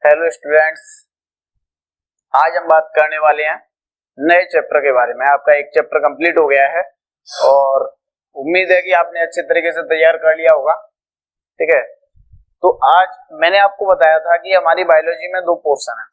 Hello students, आज हम बात करने वाले हैं नए चैप्टर के बारे में। आपका एक चैप्टर कंप्लीट हो गया है और उम्मीद है कि आपने अच्छे तरीके से तैयार कर लिया होगा। ठीक है, तो आज मैंने आपको बताया था कि हमारी बायोलॉजी में दो पोर्शन है,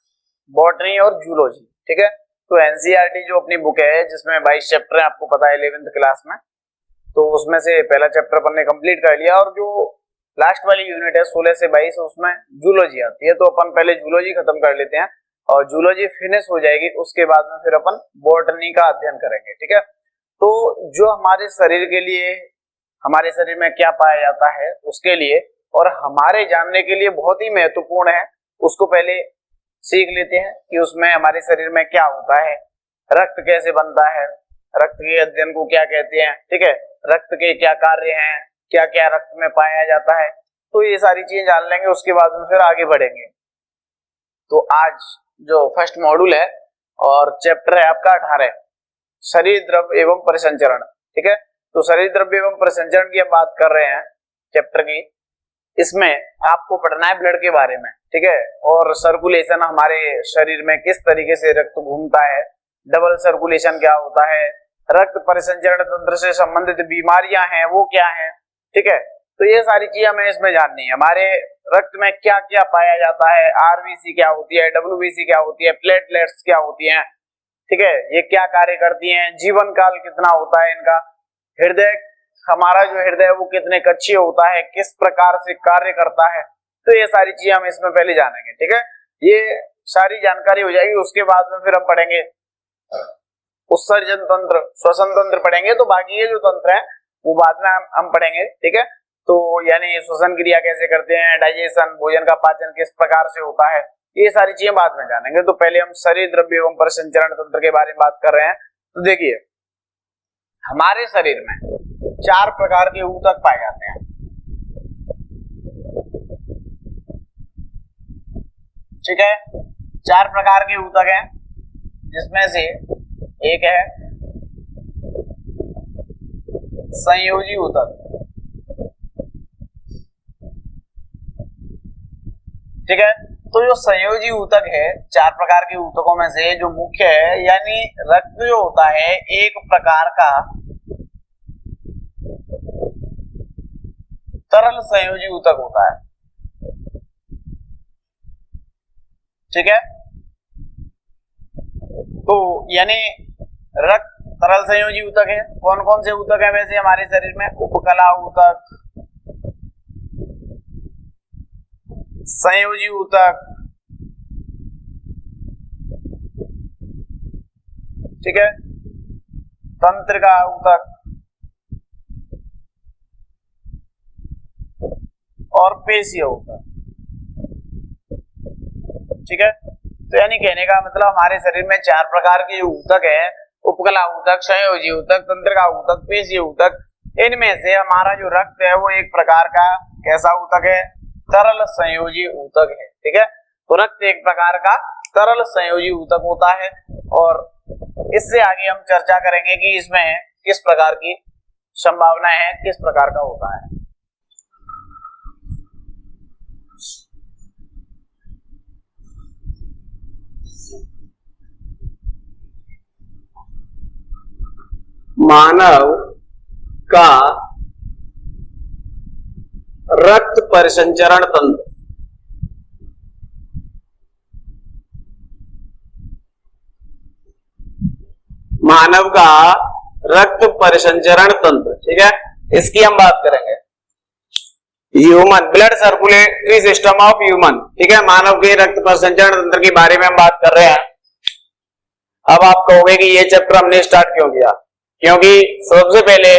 बॉटनी और जूलॉजी। ठीक है, तो एनसीईआरटी जो अपनी बुक है जिसमें 22 चैप्टर है, आपको पता है 11th क्लास में, तो उसमें से पहला चैप्टर अपन ने कंप्लीट कर लिया और जो लास्ट वाली यूनिट है 16 से 22 उसमें जूलॉजी आती है। तो अपन पहले जूलॉजी खत्म कर लेते हैं और जूलॉजी फिनिश हो जाएगी, उसके बाद में फिर अपन बॉटनी का अध्ययन करेंगे। ठीक है, तो जो हमारे शरीर के लिए, हमारे शरीर में क्या पाया जाता है उसके लिए और हमारे जानने के लिए बहुत ही महत्वपूर्ण है, उसको पहले सीख लेते हैं कि उसमें हमारे शरीर में क्या होता है, रक्त कैसे बनता है, रक्त के अध्ययन को क्या कहते हैं। ठीक है, रक्त के क्या कार्य हैं, क्या क्या रक्त में पाया जाता है, तो ये सारी चीजें जान लेंगे, उसके बाद में फिर आगे बढ़ेंगे। तो आज जो फर्स्ट मॉड्यूल है और चैप्टर है आपका 18, शरीर द्रव्य एवं परिसंचरण। ठीक है, तो शरीर द्रव्य एवं परिसंचरण की हम बात कर रहे हैं चैप्टर की। इसमें आपको पढ़ना है ब्लड के बारे में। ठीक है, और सर्कुलेशन, हमारे शरीर में किस तरीके से रक्त घूमता है, डबल सर्कुलेशन क्या होता है, रक्त परिसंचरण तंत्र से संबंधित बीमारियां हैं वो क्या हैं। ठीक है, तो ये सारी चीजें हमें इसमें जाननी है। हमारे रक्त में क्या क्या पाया जाता है, आरबीसी क्या होती है, डब्ल्यूबीसी क्या होती है, प्लेटलेट्स क्या होती हैं। ठीक है, ये क्या कार्य करती हैं, जीवन काल कितना होता है इनका, हृदय, हमारा जो हृदय है वो कितने कक्षीय होता है, किस प्रकार से कार्य करता है, तो ये सारी चीजें हम इसमें पहले जानेंगे। ठीक है, ये सारी जानकारी हो जाएगी, उसके बाद में फिर हम पढ़ेंगे उत्सर्जन तंत्र, श्वसन तंत्र पढ़ेंगे, तो बाकी ये जो तंत्र है वो बाद में हम पढ़ेंगे। ठीक है, तो यानी श्वसन क्रिया कैसे करते हैं, डाइजेशन, भोजन का पाचन किस प्रकार से होता है, ये सारी चीजें बाद में जानेंगे। तो पहले हम शरीर द्रव्य एवं परिसंचरण तंत्र के बारे में बात कर रहे हैं। तो देखिए, हमारे शरीर में 4 प्रकार के ऊतक पाए जाते हैं। ठीक है, 4 प्रकार के ऊतक हैं, जिसमें से एक है संयोजी ऊतक। ठीक है, तो जो संयोजी ऊतक है, 4 प्रकार के ऊतकों में से जो मुख्य है, यानी रक्त जो होता है एक प्रकार का तरल संयोजी ऊतक होता है। ठीक है, तो यानी रक्त तरल संयोजी ऊतक है। कौन कौन से ऊतक है वैसे हमारे शरीर में? उपकला ऊतक, संयोजी ऊतक, ठीक है, तंत्रिका ऊतक और पेशीय ऊतक। ठीक है, तो यानी कहने का मतलब हमारे शरीर में 4 प्रकार के ऊतक है, उपकला ऊतक, संयोजी ऊतक, तंत्रिका ऊतक, पेशीय ऊतक। इनमें से हमारा जो रक्त है वो एक प्रकार का कैसा ऊतक है? तरल संयोजी ऊतक है। ठीक है, तो रक्त एक प्रकार का तरल संयोजी ऊतक होता है और इससे आगे हम चर्चा करेंगे कि इसमें किस प्रकार की संभावना है, किस प्रकार का होता है। मानव का रक्त परिसंचरण तंत्र। मानव का रक्त परिसंचरण तंत्र, ठीक है, इसकी हम बात करेंगे। Human blood circulatory system of human. ठीक है, मानव के रक्त परिसंचरण तंत्र के बारे में हम बात कर रहे हैं। अब आप कहोगे कि ये चैप्टर हमने स्टार्ट क्यों किया? क्योंकि सबसे पहले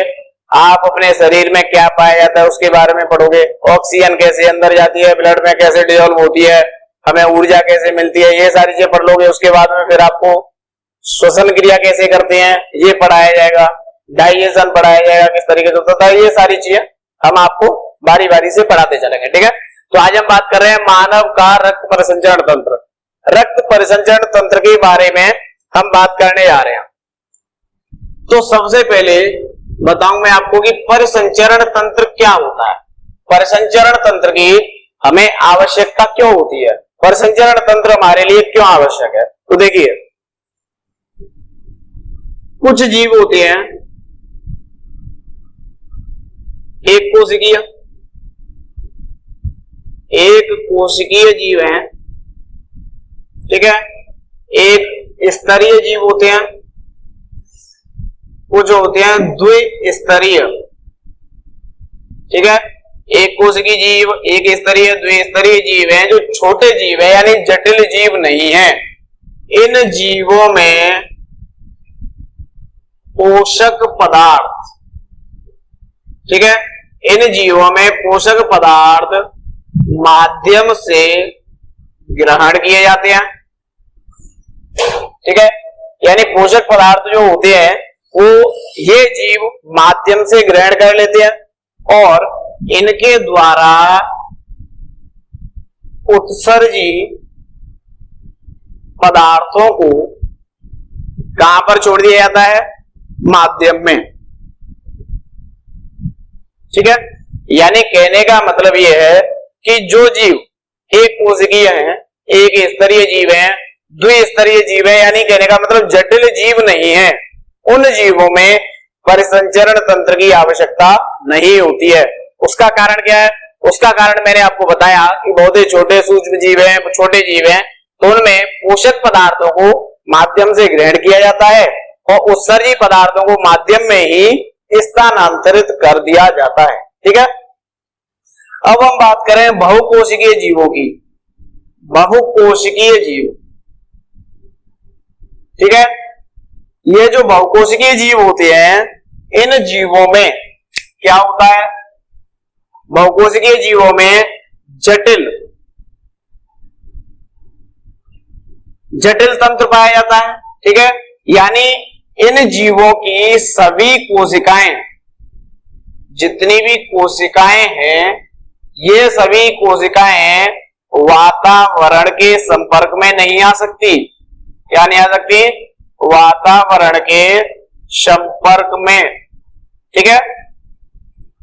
आप अपने शरीर में क्या पाया जाता है उसके बारे में पढ़ोगे। ऑक्सीजन कैसे अंदर जाती है, ब्लड में कैसे डिसॉल्व होती है, हमें ऊर्जा कैसे मिलती है, ये सारी चीजें पढ़ लोगे। उसके बाद में फिर आपको श्वसन क्रिया कैसे करते हैं ये पढ़ाया जाएगा, डाइजेशन पढ़ाया जाएगा किस तरीके से होता है, ये सारी चीजें हम आपको बारी बारी से पढ़ाते चलेंगे। ठीक है, तो आज हम बात कर रहे हैं मानव का रक्त परिसंचरण तंत्र। रक्त परिसंचरण तंत्र के बारे में हम बात करने जा रहे हैं। तो सबसे पहले बताऊं मैं आपको कि परिसंचरण तंत्र क्या होता है, परिसंचरण तंत्र की हमें आवश्यकता क्यों होती है, परिसंचरण तंत्र हमारे लिए क्यों आवश्यक है? तो देखिए, कुछ जीव होते हैं एक कोशिकीय जीव हैं, ठीक है, एक स्तरीय जीव होते हैं, कुछ होते हैं द्विस्तरीय, ठीक है। एक कोशिकीय जीव, एक स्तरीय, द्विस्तरीय जीव हैं जो छोटे जीव है यानी जटिल जीव नहीं है। इन जीवों में पोषक पदार्थ, ठीक है, इन जीवों में पोषक पदार्थ माध्यम से ग्रहण किए जाते हैं, ठीक है, यानी पोषक पदार्थ जो होते हैं वो ये जीव माध्यम से ग्रहण कर लेते हैं और इनके द्वारा उत्सर्जी पदार्थों को कहां पर छोड़ दिया जाता है? माध्यम में, ठीक है। यानी कहने का मतलब यह है कि जो जीव एक कोशिकीय है, एक स्तरीय जीव है, द्विस्तरीय जीव है, यानी कहने का मतलब जटिल जीव नहीं है, उन जीवों में परिसंचरण तंत्र की आवश्यकता नहीं होती है। उसका कारण क्या है? उसका कारण मैंने आपको बताया कि बहुत ही छोटे सूक्ष्म जीव हैं, छोटे जीव हैं, तो उनमें पोषक पदार्थों को माध्यम से ग्रहण किया जाता है और उत्सर्जी पदार्थों को माध्यम में ही स्थानांतरित कर दिया जाता है, ठीक है। अब हम बात करें बहुकोशिकीय जीवों की। बहुकोशिकीय जीव, ठीक है, ये जो बहुकोशिकीय जीव होते हैं, इन जीवों में क्या होता है? बहुकोशिकीय जीवों में जटिल तंत्र पाया जाता है, ठीक है, यानी इन जीवों की सभी कोशिकाएं, जितनी भी कोशिकाएं हैं, ये सभी कोशिकाएं वातावरण के संपर्क में नहीं आ सकती। क्या नहीं आ सकती? वातावरण के संपर्क में, ठीक है।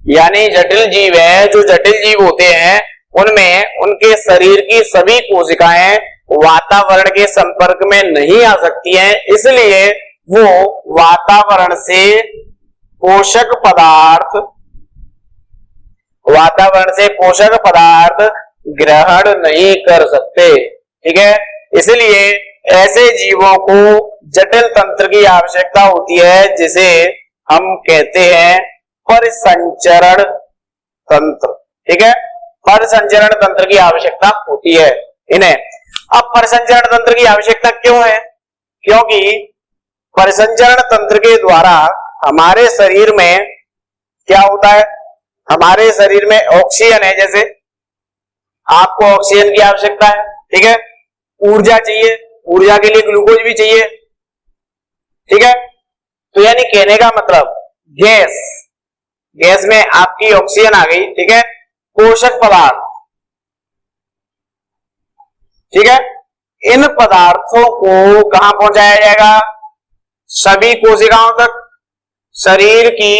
यानी जटिल जीव है, जो जटिल जीव होते हैं उनमें उनके शरीर की सभी कोशिकाएं वातावरण के संपर्क में नहीं आ सकती हैं, इसलिए वो वातावरण से पोषक पदार्थ ग्रहण नहीं कर सकते, ठीक है। इसलिए ऐसे जीवों को जटिल तंत्र की आवश्यकता होती है, जिसे हम कहते हैं परिसंचरण तंत्र, ठीक है। परिसंचरण तंत्र की आवश्यकता होती है इन्हें। अब परिसंचरण तंत्र की आवश्यकता क्यों है? क्योंकि परिसंचरण तंत्र के द्वारा हमारे शरीर में क्या होता है? हमारे शरीर में ऑक्सीजन है, जैसे आपको ऑक्सीजन की आवश्यकता है, ठीक है, ऊर्जा चाहिए, ऊर्जा के लिए ग्लूकोज भी चाहिए, ठीक है। तो यानी कहने का मतलब गैस में आपकी ऑक्सीजन आ गई, ठीक है, पोषक पदार्थ, ठीक है, इन पदार्थों को कहां पहुंचाया जाएगा? सभी कोशिकाओं तक, शरीर की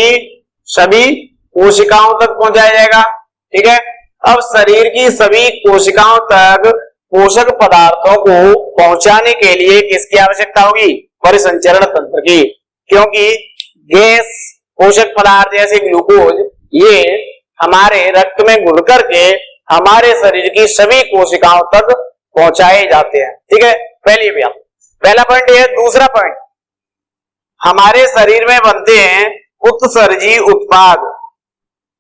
सभी कोशिकाओं तक पहुंचाया जाएगा, ठीक है। अब शरीर की सभी कोशिकाओं तक पोषक पदार्थों को पहुंचाने के लिए किसकी आवश्यकता होगी? परिसंचरण तंत्र की, क्योंकि गैस, पोषक पदार्थ जैसे ग्लूकोज, ये हमारे रक्त में घुल करके हमारे शरीर की सभी कोशिकाओं तक पहुंचाए जाते हैं, ठीक है। पहला पॉइंट ये है। दूसरा पॉइंट, हमारे शरीर में बनते हैं उत्सर्जी उत्पाद,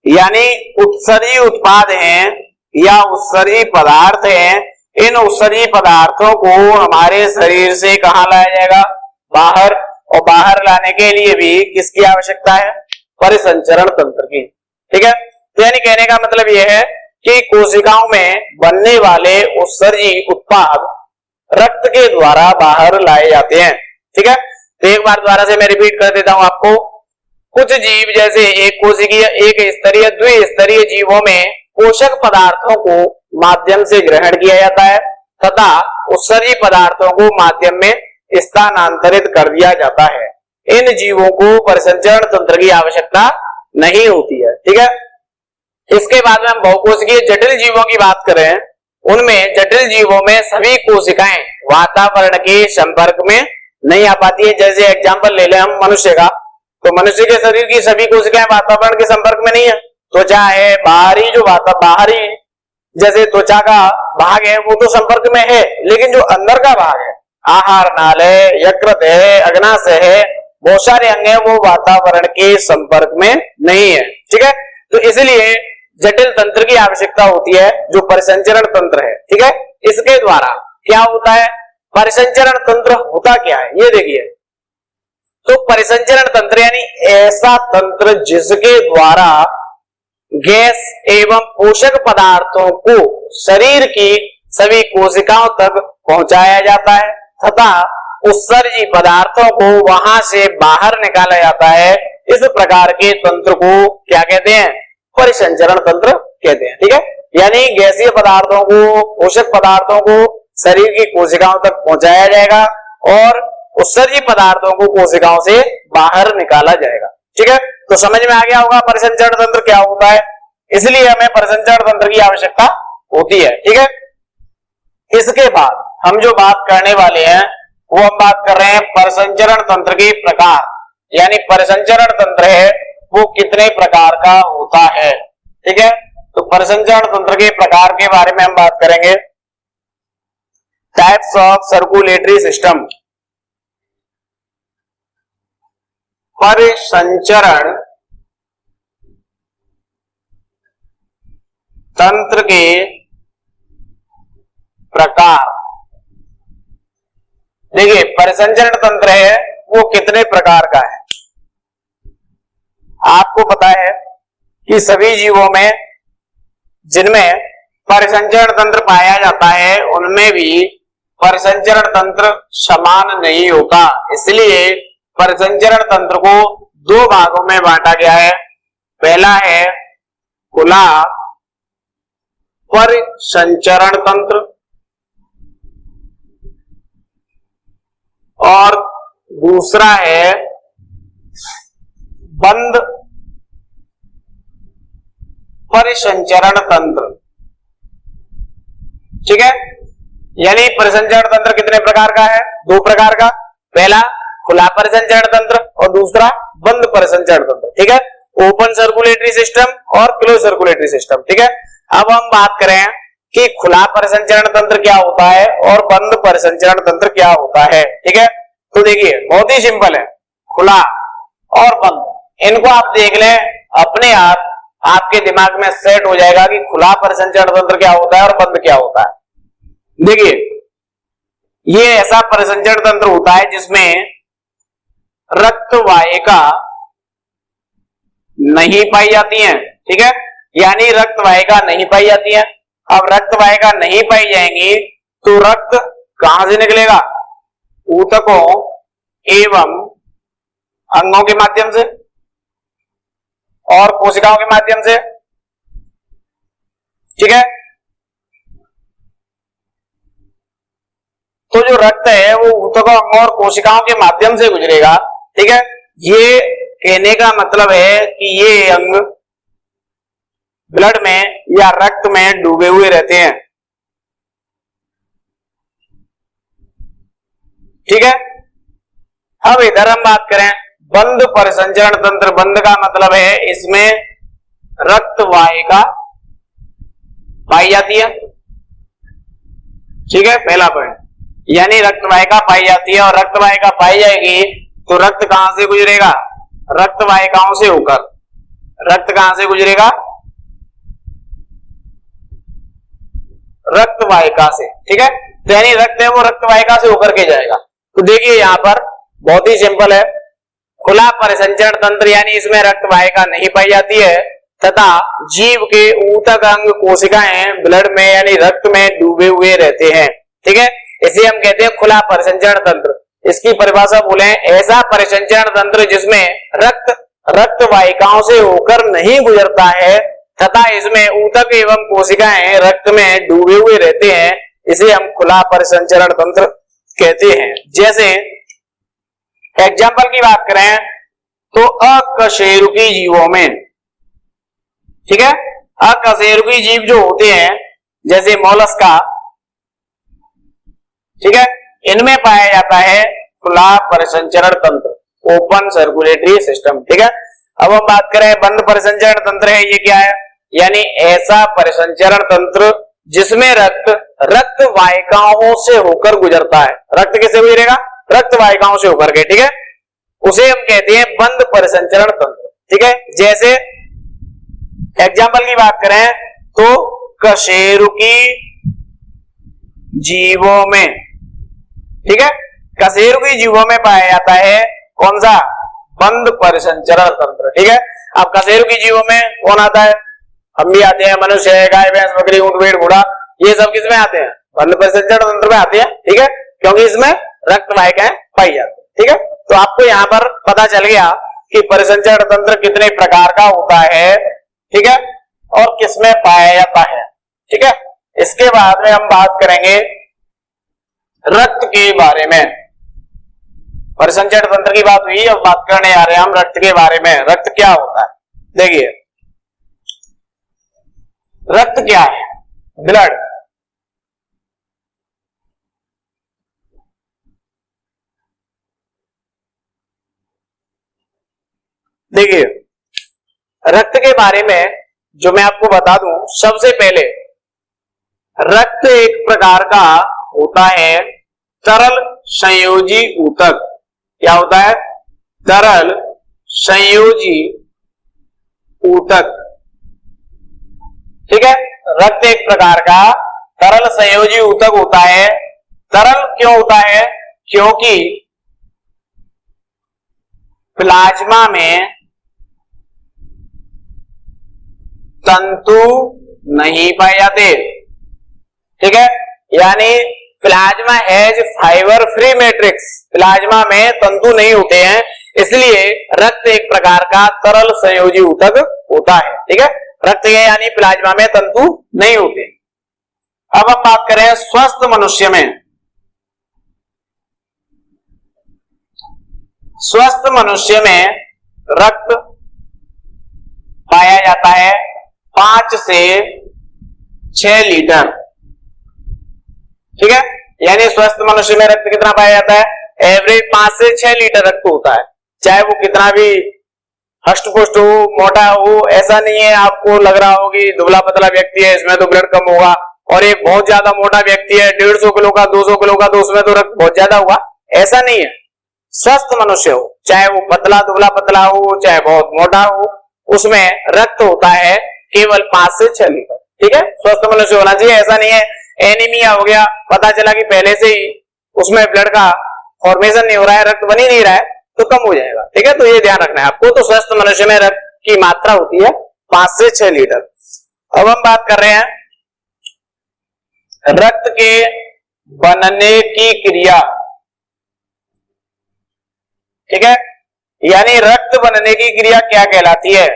यानी उत्सर्जी उत्पाद हैं या उत्सर्जी पदार्थ हैं। इन उत्सर्जी पदार्थों को हमारे शरीर से कहां लाया जाएगा? बाहर। और बाहर लाने के लिए भी किसकी आवश्यकता है? परिसंचरण तंत्र की, ठीक है। यानी कहने का मतलब यह है कि कोशिकाओं में बनने वाले उत्सर्जी उत्पाद रक्त के द्वारा बाहर लाए जाते हैं, ठीक है। तो एक बार दोबारा से मैं रिपीट कर देता हूं आपको। कुछ जीव जैसे एक कोशिकीय, एक स्तरीय, द्विस्तरीय जीवों में पोषक पदार्थों को माध्यम से ग्रहण किया जाता है तथा उत्सर्जी पदार्थों को माध्यम में स्थानांतरित कर दिया जाता है। इन जीवों को परिसंचरण तंत्र की आवश्यकता नहीं होती है, ठीक है। इसके बाद में हम बहुकोशिकीय जटिल जीवों की बात करें उनमें जटिल जीवों में सभी कोशिकाएं वातावरण के संपर्क में नहीं आ पाती है। जैसे एग्जांपल ले लें हम मनुष्य का, तो मनुष्य के शरीर की सभी कोशिकाएं वातावरण के संपर्क में नहीं है। त्वचा है, बाहरी जो बाहरी जैसे त्वचा का भाग है वो तो संपर्क में है, लेकिन जो अंदर का भाग है, आहार नाल है, यकृत है, अग्नाशय है, बहुत सारे अंग है, वो वातावरण के संपर्क में नहीं है। ठीक है, तो इसलिए जटिल तंत्र की आवश्यकता होती है जो परिसंचरण तंत्र है। ठीक है, इसके द्वारा क्या होता है, परिसंचरण तंत्र होता क्या है ये देखिए। तो परिसंचरण तंत्र यानी ऐसा तंत्र जिसके द्वारा गैस एवं पोषक पदार्थों को शरीर की सभी कोशिकाओं तक पहुंचाया जाता है तथा उत्सर्जी पदार्थों को वहां से बाहर निकाला जाता है। इस प्रकार के तंत्र को क्या कहते हैं, परिसंचरण तंत्र कहते हैं। ठीक है, यानी गैसीय पदार्थों को, पोषक पदार्थों को शरीर की कोशिकाओं तक पहुंचाया जाएगा और उत्सर्जी पदार्थों को कोशिकाओं से बाहर निकाला जाएगा। ठीक है, तो समझ में आ गया होगा परिसंचरण तंत्र क्या होता है, इसलिए हमें परिसंचरण तंत्र की आवश्यकता होती है। ठीक है, इसके बाद हम जो बात करने वाले हैं वो हम बात कर रहे हैं परिसंचरण तंत्र के प्रकार, यानी परिसंचरण तंत्र है वो कितने प्रकार का होता है। ठीक है, तो परिसंचरण तंत्र के प्रकार के बारे में हम बात करेंगे। Types of circulatory system. परिसंचरण तंत्र के प्रकार। देखिए, परिसंचरण तंत्र है वो कितने प्रकार का है। आपको पता है कि सभी जीवों में जिनमें परिसंचरण तंत्र पाया जाता है उनमें भी परिसंचरण तंत्र समान नहीं होता, इसलिए परिसंचरण तंत्र को दो भागों में बांटा गया है। पहला है खुला परिसंचरण तंत्र और दूसरा है बंद परिसंचरण तंत्र। ठीक है, यानी परिसंचरण तंत्र कितने प्रकार का है, दो प्रकार का। पहला खुला परिसंचरण तंत्र और दूसरा बंद परिसंचरण तंत्र। ठीक है, ओपन सर्कुलेटरी सिस्टम और क्लोज सर्कुलेटरी सिस्टम। ठीक है, अब हम बात करें कि खुला परिसंचरण तंत्र क्या होता है और बंद परिसंचरण तंत्र क्या होता है। ठीक है, तो देखिए बहुत ही सिंपल है, खुला और बंद, इनको आप देख लें, अपने आप आपके दिमाग में सेट हो जाएगा कि खुला परिसंचरण तंत्र क्या होता है और बंद क्या होता है। देखिए, ये ऐसा परिसंचरण तंत्र होता है जिसमें रक्त वाहिका नहीं पाई जाती है। ठीक है, यानी रक्त वाहिका नहीं पाई जाती है। अब रक्त वाहिका नहीं पाई जाएंगी तो रक्त कहां से निकलेगा, ऊतकों एवं अंगों के माध्यम से और कोशिकाओं के माध्यम से। ठीक है, तो जो रक्त है वो ऊतकों, अंगों और कोशिकाओं के माध्यम से गुजरेगा। ठीक है, ये कहने का मतलब है कि ये अंग ब्लड में या रक्त में डूबे हुए रहते हैं। ठीक है, अब इधर हम बात करें बंद परिसंचरण तंत्र। बंद का मतलब है इसमें रक्त वाहिका पाई जाती है। ठीक है, पहला पॉइंट, यानी रक्त वाहिका पाई जाती है और रक्त वाहिका पाई जाएगी तो रक्त कहां से गुजरेगा, रक्त वाहिकाओं से होकर। रक्त कहां से गुजरेगा, रक्त वाहिका से। ठीक है, तो यानी रक्त है वो रक्त वाहिका से होकर के जाएगा। तो देखिए यहां पर बहुत ही सिंपल है, खुला परिसंचरण तंत्र यानी इसमें रक्त वाहिका नहीं पाई जाती है तथा जीव के ऊतक, अंग, कोशिकाएं ब्लड में यानी रक्त में डूबे हुए रहते हैं। ठीक है, इसे हम कहते हैं खुला परिसंचरण तंत्र। इसकी परिभाषा बोले, ऐसा परिसंचरण तंत्र जिसमें रक्त वाहिकाओं से होकर नहीं गुजरता है तथा इसमें ऊतक एवं कोशिकाएं रक्त में डूबे हुए रहते हैं, इसे हम खुला परिसंचरण तंत्र कहते हैं। जैसे एग्जाम्पल की बात करें तो अकशेरुकी जीवों में, ठीक है, अकशेरुकी जीव जो होते हैं जैसे मोलस्का, ठीक है, इनमें पाया जाता है खुला परिसंचरण तंत्र, ओपन सर्कुलेटरी सिस्टम, ठीक है। अब हम बात करें बंद परिसंचरण तंत्र है, ये क्या है, यानी ऐसा परिसंचरण तंत्र जिसमें रक्त वाहिकाओं से होकर गुजरता है। रक्त किससे गुजरेगा, रक्त वाहिकाओं से होकर के, ठीक है, उसे हम कहते हैं बंद परिसंचरण तंत्र, ठीक है। जैसे एग्जाम्पल की बात करें तो कशेरुकी जीवों में, ठीक है, कशेरुकी जीवों में पाया जाता है कौन सा, बंद परिसंचरण तंत्र, ठीक है। अब कशेरुकी जीवों में कौन आता है, हम भी आते हैं, मनुष्य है, गाय भैंस बकरी ऊंट भेड़ घोड़ा, ये सब किसमें आते हैं, बंद परिसंचरण तंत्र में आते हैं, ठीक है, क्योंकि इसमें रक्त वाहिकाएं पाई जाती है, ठीक है। तो आपको यहाँ पर पता चल गया कि परिसंचरण तंत्र कितने प्रकार का होता है, ठीक है, और किसमें पाया जाता है, ठीक है। इसके बाद में हम बात करेंगे रक्त के बारे में। परिसंचरण तंत्र की बात हुई, अब बात करने आ रहे हैं हम रक्त के बारे में। रक्त क्या होता है, देखिए रक्त क्या है, ब्लड, देखिए रक्त के बारे में जो मैं आपको बता दूं, सबसे पहले रक्त एक प्रकार का होता है तरल संयोजी ऊतक। क्या होता है, तरल संयोजी ऊतक, ठीक है। रक्त एक प्रकार का तरल संयोजी ऊतक होता है। तरल क्यों होता है, क्योंकि प्लाज्मा में तंतु नहीं पाए जाते, ठीक है, यानी plasma has fibre free matrix, plasma में तंतु नहीं होते हैं, इसलिए रक्त एक प्रकार का तरल संयोजी ऊतक होता है, ठीक है। रक्त यानी प्लाज्मा में तंतु नहीं होते। अब हम बात करें स्वस्थ मनुष्य में। स्वस्थ मनुष्य में रक्त पाया जाता है 5 से 6 लीटर, ठीक है, यानी स्वस्थ मनुष्य में रक्त कितना पाया जाता है, एवरेज 5 से 6 लीटर रक्त होता है। चाहे वो कितना भी हष्ट पुष्ट हो, मोटा हो, ऐसा नहीं है आपको लग रहा हो कि दुबला पतला व्यक्ति है इसमें तो ब्लड कम होगा, और एक बहुत ज्यादा मोटा व्यक्ति है 150 किलो का 200 किलो का, तो उसमें तो रक्त बहुत ज्यादा होगा, ऐसा नहीं है। स्वस्थ मनुष्य हो, चाहे वो पतला दुबला पतला हो, चाहे बहुत मोटा हो, उसमें रक्त होता है केवल 5 से 6 लीटर, ठीक है, स्वस्थ मनुष्य होना चाहिए। ऐसा नहीं है एनीमिया हो गया, पता चला कि पहले से ही उसमें ब्लड का फॉर्मेशन नहीं हो रहा है, रक्त बन ही नहीं रहा है, तो कम हो जाएगा, ठीक है, तो ये ध्यान रखना है आपको। तो स्वस्थ मनुष्य में रक्त की मात्रा होती है 5 से 6 लीटर। अब हम बात कर रहे हैं रक्त के बनने की क्रिया, ठीक है, यानी रक्त बनने की क्रिया क्या कहलाती है।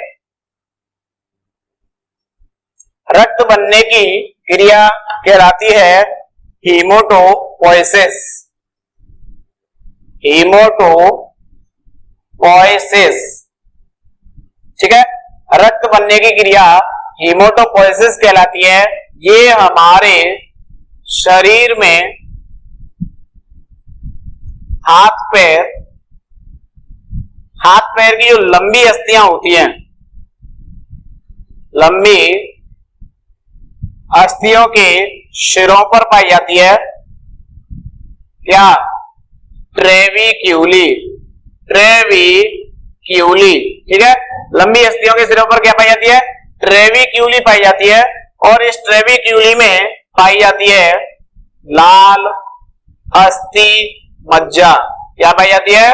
रक्त बनने की क्रिया कहलाती है हीमोटोपोइसिस, हीमोटोपोइसिस, ठीक है, रक्त बनने की क्रिया हीमोटोपोइसिस कहलाती है। ये हमारे शरीर में हाथ पैर की जो लंबी अस्थियां होती हैं, लंबी अस्थियों के शिरों पर पाई जाती है, क्या, ट्रेविक्यूली, ट्रेविक्यूली, ठीक है, लंबी अस्थियों के सिरों पर क्या पाई जाती है, ट्रेविक्यूली पाई जाती है। और इस ट्रेविक्यूली में पाई जाती है लाल अस्थि मज्जा। क्या पाई जाती है,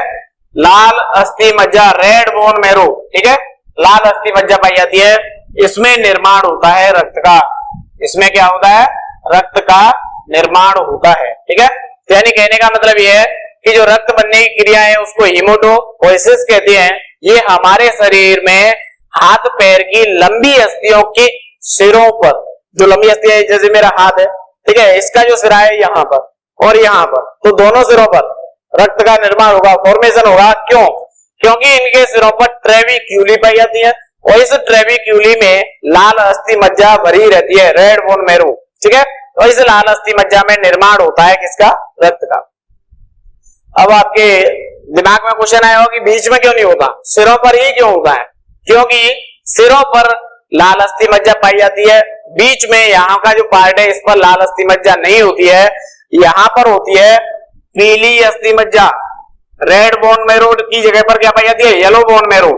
लाल अस्थि मज्जा, रेड बोन मैरो, ठीक है, लाल अस्थि मज्जा पाई जाती है। इसमें निर्माण होता है रक्त का, इसमें क्या होता है, रक्त का निर्माण होता है, ठीक है। यानी कहने का मतलब यह है कि जो रक्त बनने की क्रिया है उसको हीमोटोपोइसिस कहते हैं। ये हमारे शरीर में हाथ पैर की लंबी अस्थियों के सिरों पर, जो लंबी अस्थि है, जैसे मेरा हाथ है, ठीक है, इसका जो सिरा है यहाँ पर और यहाँ पर, तो दोनों सिरों पर रक्त का निर्माण होगा, फॉर्मेशन होगा। क्यों, क्योंकि इनके सिरों पर ट्रेविक्यूली पाई जाती है और इस ट्रेविक्यूली में लाल अस्थि मज्जा भरी रहती है, रेड बोन मैरो, ठीक है। तो इस लाल अस्थि मज्जा में निर्माण होता है किसका? रक्त का। अब आपके दिमाग में क्वेश्चन आया हो कि बीच में क्यों नहीं होता, सिरों पर ही क्यों होता है? क्योंकि सिरों पर लाल अस्थि मज्जा पाई जाती है, बीच में यहाँ का जो पार्ट है इस पर लाल अस्थि मज्जा नहीं होती है। यहाँ पर होती है पीली अस्थि मज्जा। रेड बोन मैरो की जगह पर क्या पाई जाती है? Yellow bone marrow.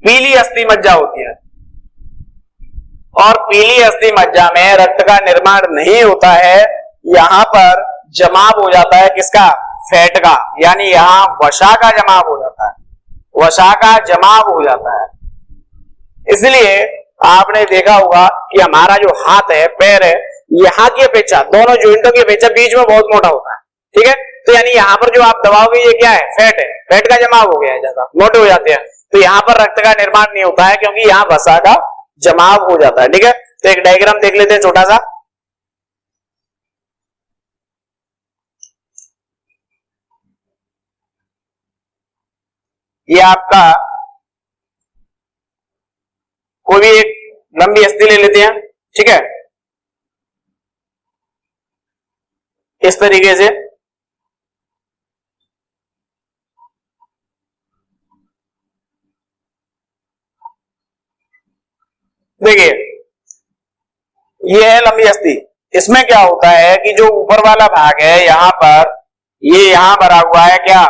पीली अस्थि मज्जा होती है और पीली अस्थि मज्जा में रक्त का निर्माण नहीं होता है। यहाँ पर जमाव हो जाता है किसका? फैट का, यानी यहाँ वसा का जमाव हो जाता है, वसा का जमाव हो जाता है। इसलिए आपने देखा होगा कि हमारा जो हाथ है, पैर है, यहाँ की अपेक्षा, दोनों जॉइंटों की अपेक्षा बीच में बहुत मोटा होता है, ठीक है। तो यानी यहाँ पर जो आप दबाओगे ये क्या है? फैट है, फैट का जमाव हो गया है, ज्यादा मोटे हो जाते हैं, तो यहाँ पर रक्त का निर्माण नहीं होता है क्योंकि यहाँ वसा का जमाव हो जाता है, ठीक है। तो एक डायग्राम देख लेते हैं छोटा सा। ये आपका कोई भी एक लंबी अस्थि ले लेते हैं, ठीक है, इस तरीके से। देखिए ये है लंबी अस्थि। इसमें क्या होता है कि जो ऊपर वाला भाग है यहाँ पर, ये यहाँ भरा हुआ है क्या?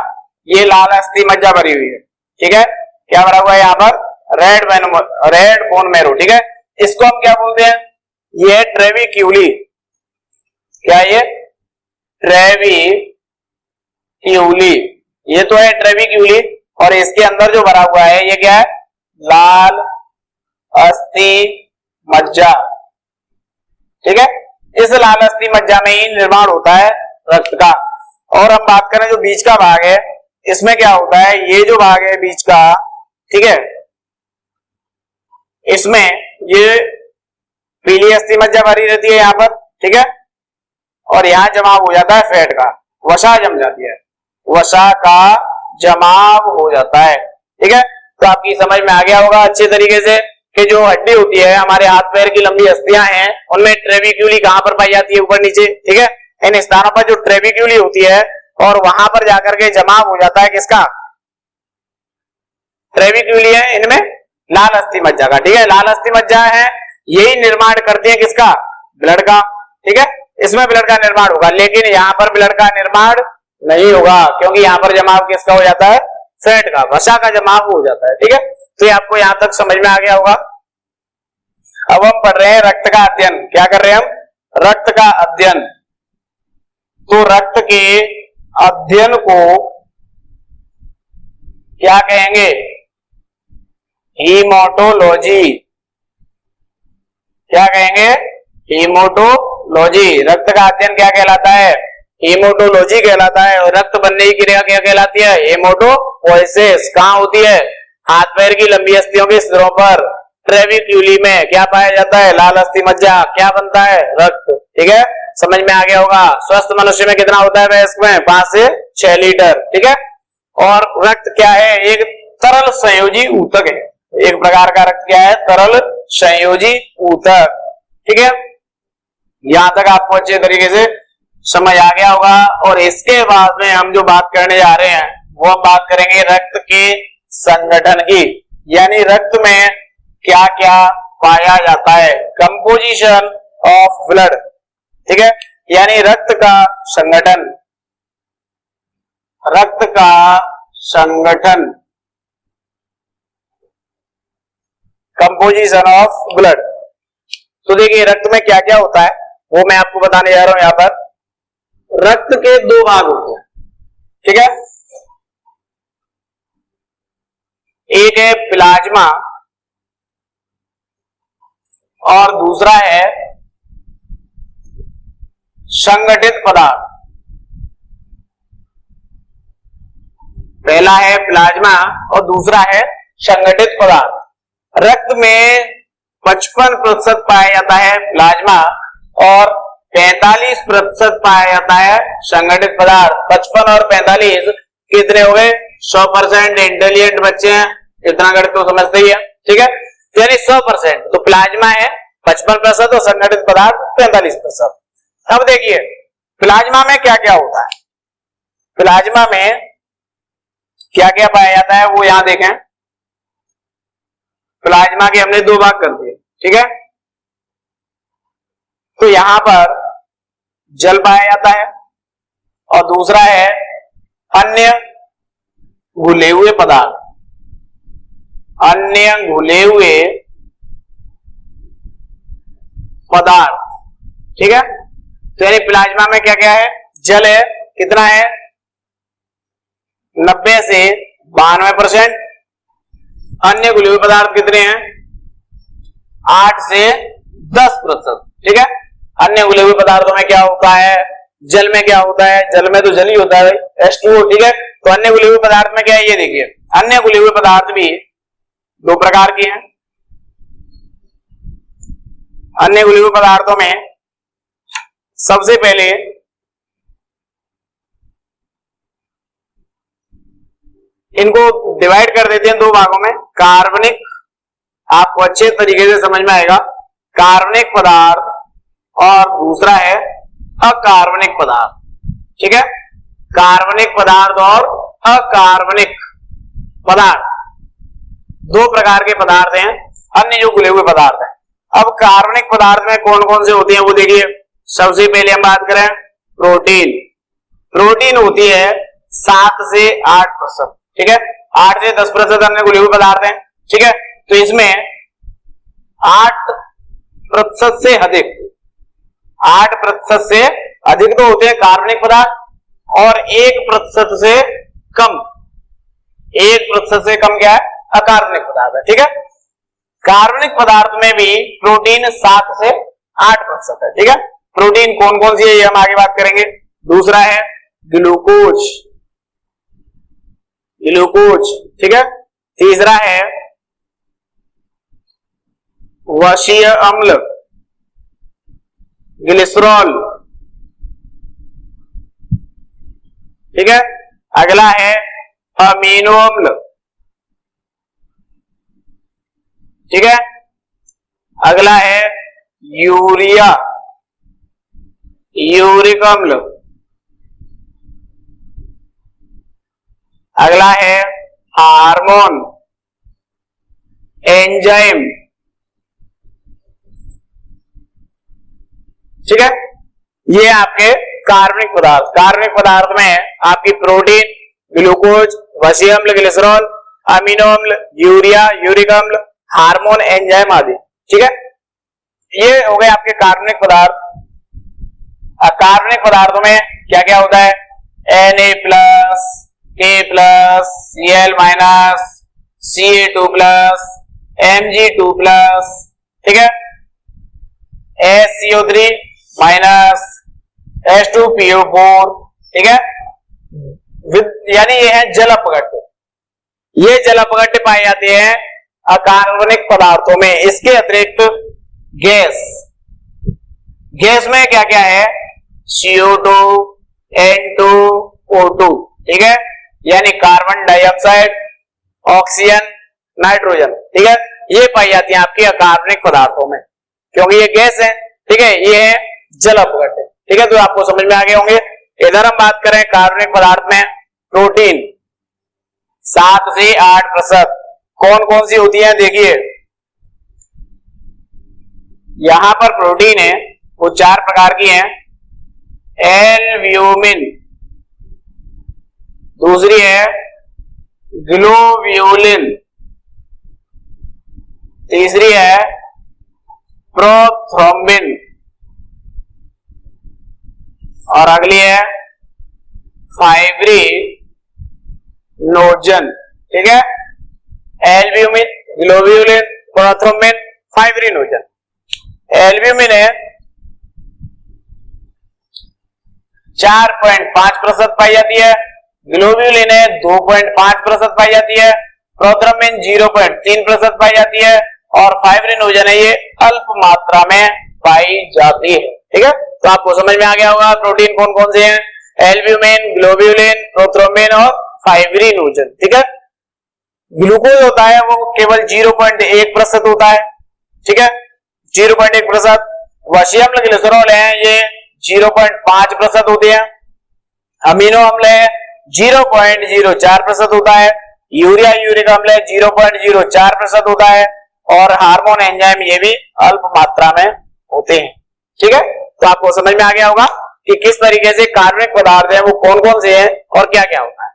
ये लाल अस्थि मज्जा भरी हुई है, ठीक है। क्या भरा हुआ है यहाँ पर? रेड बोन मैरो, ठीक है। इसको हम क्या बोलते हैं? ये ट्रेविक्यूली। क्या ये? ट्रेविक्यूली, ये तो है ट्रेविक्यूली। और इसके अंदर जो भरा हुआ है ये क्या है? लाल अस्थि मज्जा, ठीक है। इस लाल अस्थि मज्जा में ही निर्माण होता है रक्त का। और हम बात करें जो बीच का भाग है, इसमें क्या होता है? ये जो भाग है बीच का, ठीक है, इसमें ये पीली अस्थि मज्जा भरी रहती है यहाँ पर, ठीक है, और यहाँ जमाव हो जाता है फैट का, वसा जम जाती है, वसा का जमाव हो जाता है, ठीक है। तो आपकी समझ में आ गया होगा अच्छे तरीके से कि जो हड्डी होती है, हमारे हाथ पैर की लंबी अस्थियां हैं, उनमें ट्रेविक्यूली कहां पर पाई जाती है? ऊपर नीचे, ठीक है। इन स्थानों पर जो ट्रेविक्यूली होती है और वहां पर जाकर के जमाव हो जाता है किसका? ट्रेविक्यूली है इनमें लाल अस्थि मज्जा का, ठीक है। लाल अस्थि मज्जा है, यही निर्माण करती है किसका? ब्लड का, ठीक है। इसमें ब्लड का निर्माण होगा, लेकिन यहाँ पर ब्लड का निर्माण नहीं होगा क्योंकि यहाँ पर जमाव किसका हो जाता है? फैट का, वसा का जमाव हो जाता है, ठीक है। तो ये आपको यहां तक समझ में आ गया होगा। अब हम पढ़ रहे हैं रक्त का अध्ययन। क्या कर रहे हैं हम? रक्त का अध्ययन। तो रक्त के अध्ययन को क्या कहेंगे? हीमोटोलॉजी। क्या कहेंगे? हीमोटोलॉजी। रक्त का अध्ययन क्या कहलाता है? हीमोटोलॉजी कहलाता है। और रक्त बनने की क्रिया क्या कहलाती है? हेमोटोपोइसिस। कहां होती है? हाथ पैर की लंबी अस्थियों के सिरों पर ट्रेविक्यूली में क्या पाया जाता है? लाल अस्थि मज्जा। क्या बनता है? रक्त, ठीक है। समझ में आ गया होगा। स्वस्थ मनुष्य में कितना होता है वयस्क में? 5 से 6 लीटर, ठीक है। और रक्त क्या है? एक तरल संयोजी ऊतक है। एक प्रकार का रक्त क्या है? तरल संयोजी ऊतक, ठीक है। यहां तक आपको अच्छे तरीके से समझ आ गया होगा। और इसके बाद में हम जो बात करने जा रहे हैं वो हम बात करेंगे रक्त के संगठन की, यानी रक्त में क्या क्या पाया जाता है, कंपोजिशन ऑफ ब्लड, ठीक है। यानी रक्त का संगठन, रक्त का संगठन, कंपोजिशन ऑफ ब्लड। तो देखिए रक्त में क्या क्या होता है वो मैं आपको बताने जा रहा हूं। यहां पर रक्त के 2 भाग होते हैं, ठीक है। एक है प्लाज्मा और दूसरा है संगठित पदार्थ। पहला है प्लाज्मा और दूसरा है संगठित पदार्थ। रक्त में 55% पाया जाता है प्लाज्मा और 45% पाया जाता है संगठित पदार्थ। 55 और 45 कितने हो गए? 100%। इंटेलिजेंट बच्चे हैं, इतना गणित तो समझते ही है, ठीक है। यानी 100%। तो प्लाज्मा है 55% और संगठित पदार्थ 45%। अब देखिए प्लाज्मा में क्या क्या होता है। प्लाज्मा में क्या क्या पाया जाता है वो यहां देखें। प्लाज्मा के हमने 2 भाग कर दिए, ठीक है। तो यहां पर जल पाया जाता है और दूसरा है अन्य घुले हुए पदार्थ। अन्य घुले हुए पदार्थ, ठीक है। तो यानी प्लाज्मा में क्या क्या है, जल है, कितना है 90 से 92%। अन्य घुले हुए पदार्थ कितने हैं 8 से 10%, ठीक है। अन्य घुले हुए पदार्थों में क्या होता है, जल में क्या होता है, जल में तो जल ही होता है H2O, ठीक है। तो अन्य घुले हुए पदार्थ में क्या है, ये देखिए अन्य घुले हुए पदार्थ भी 2 प्रकार के हैं। अन्य घुले हुए पदार्थों में सबसे पहले इनको डिवाइड कर देते हैं 2 भागों में। कार्बनिक, आपको अच्छे तरीके से समझ में आएगा, कार्बनिक पदार्थ और दूसरा है अकार्बनिक पदार्थ, ठीक है। कार्बनिक पदार्थ और अकार्बनिक पदार्थ 2 प्रकार के पदार्थ हैं, अन्य जो घुले हुए पदार्थ हैं। अब कार्बनिक पदार्थ में कौन कौन से होते हैं वो देखिए। सबसे पहले हम बात करें प्रोटीन। प्रोटीन होती है 7 से 8%, ठीक है। 8 से 10% अन्य घुले हुए पदार्थ हैं, ठीक है। तो इसमें 8% से अधिक, 8% से अधिक तो होते हैं कार्बनिक पदार्थ और 1% से कम, 1% से कम क्या है अकार्बनिक पदार्थ है, ठीक है। कार्बनिक पदार्थ में भी प्रोटीन 7 से 8% है, ठीक है। प्रोटीन कौन कौन सी है ये हम आगे बात करेंगे। दूसरा है ग्लूकोज, ग्लूकोज, ठीक है। तीसरा है वशीय अम्ल, ग्लिसरॉल, ठीक है। अगला है अमीनो अम्ल, ठीक है। अगला है यूरिया, यूरिक अम्ल। अगला है हार्मोन, एंजाइम, ठीक है। ये आपके कार्बनिक पदार्थ। कार्बनिक पदार्थ में आपकी प्रोटीन, ग्लूकोज, वशीय अम्ल, ग्लिसरॉल, अमीनो अम्ल, यूरिया, यूरिक अम्ल, हार्मोन, एंजाइम आदि, ठीक है। ये हो गए आपके कार्बनिक पदार्थ। कार्बनिक पदार्थों में क्या क्या होता है, Na+, K+, Cl-, Ca2+, Mg2+, ठीक है। SCO3- H2PO4, ठीक है। यानी ये है जल अपघट्य। ये जल अपघट्य पाए जाते हैं अकार्बनिक पदार्थों में। इसके अतिरिक्त गैस, गैस में क्या क्या है CO2, N2, O2, ठीक है। यानी कार्बन डाइऑक्साइड, ऑक्सीजन, नाइट्रोजन, ठीक है। ये पाई जाती है आपके अकार्बनिक पदार्थों में क्योंकि ये गैस है, ठीक है। ये है जल अपघट्य, ठीक है। तो आपको समझ में आ गए होंगे। इधर हम बात करें कार्बनिक पदार्थ में प्रोटीन 7 से 8% कौन कौन सी होती है, देखिए यहां पर प्रोटीन है वो 4 प्रकार की है। एल्ब्यूमिन, दूसरी है ग्लोब्यूलिन, तीसरी है प्रोथ्रोम्बिन और अगली है फाइब्रिनोजन, ठीक है। Albumin, globulin, prothrombin, fibrinogen. Albumin है 4.5% पाई जाती है, ग्लोब्यूलिन है 2.5% पाई जाती है, प्रोथ्रोम्बिन 0.3% पाई जाती है और फाइब्रिनोजन है ये अल्प मात्रा में पाई जाती है, ठीक है। तो आपको समझ में आ गया होगा प्रोटीन कौन कौन से हैं, एल्ब्यूमिन, ग्लोब्यूलिन, प्रोथ्रोम्बिन और फाइब्रिनोजन, ठीक है। ग्लूकोज होता है वो केवल 0.1% होता है, ठीक है। 0.1%। वशिय अम्ल ग्लिसरॉल है ये 0.5% होते हैं। अमीनो अम्ल है 0.04% होता है। यूरिया यूरिक अम्ल है 0.04% होता है। और हार्मोन एंजाइम ये भी अल्प मात्रा में होते हैं। ठीक है, तो आपको समझ में आ गया होगा कि किस तरीके से कार्बनिक पदार्थ है वो कौन कौन से हैं और क्या क्या होता है।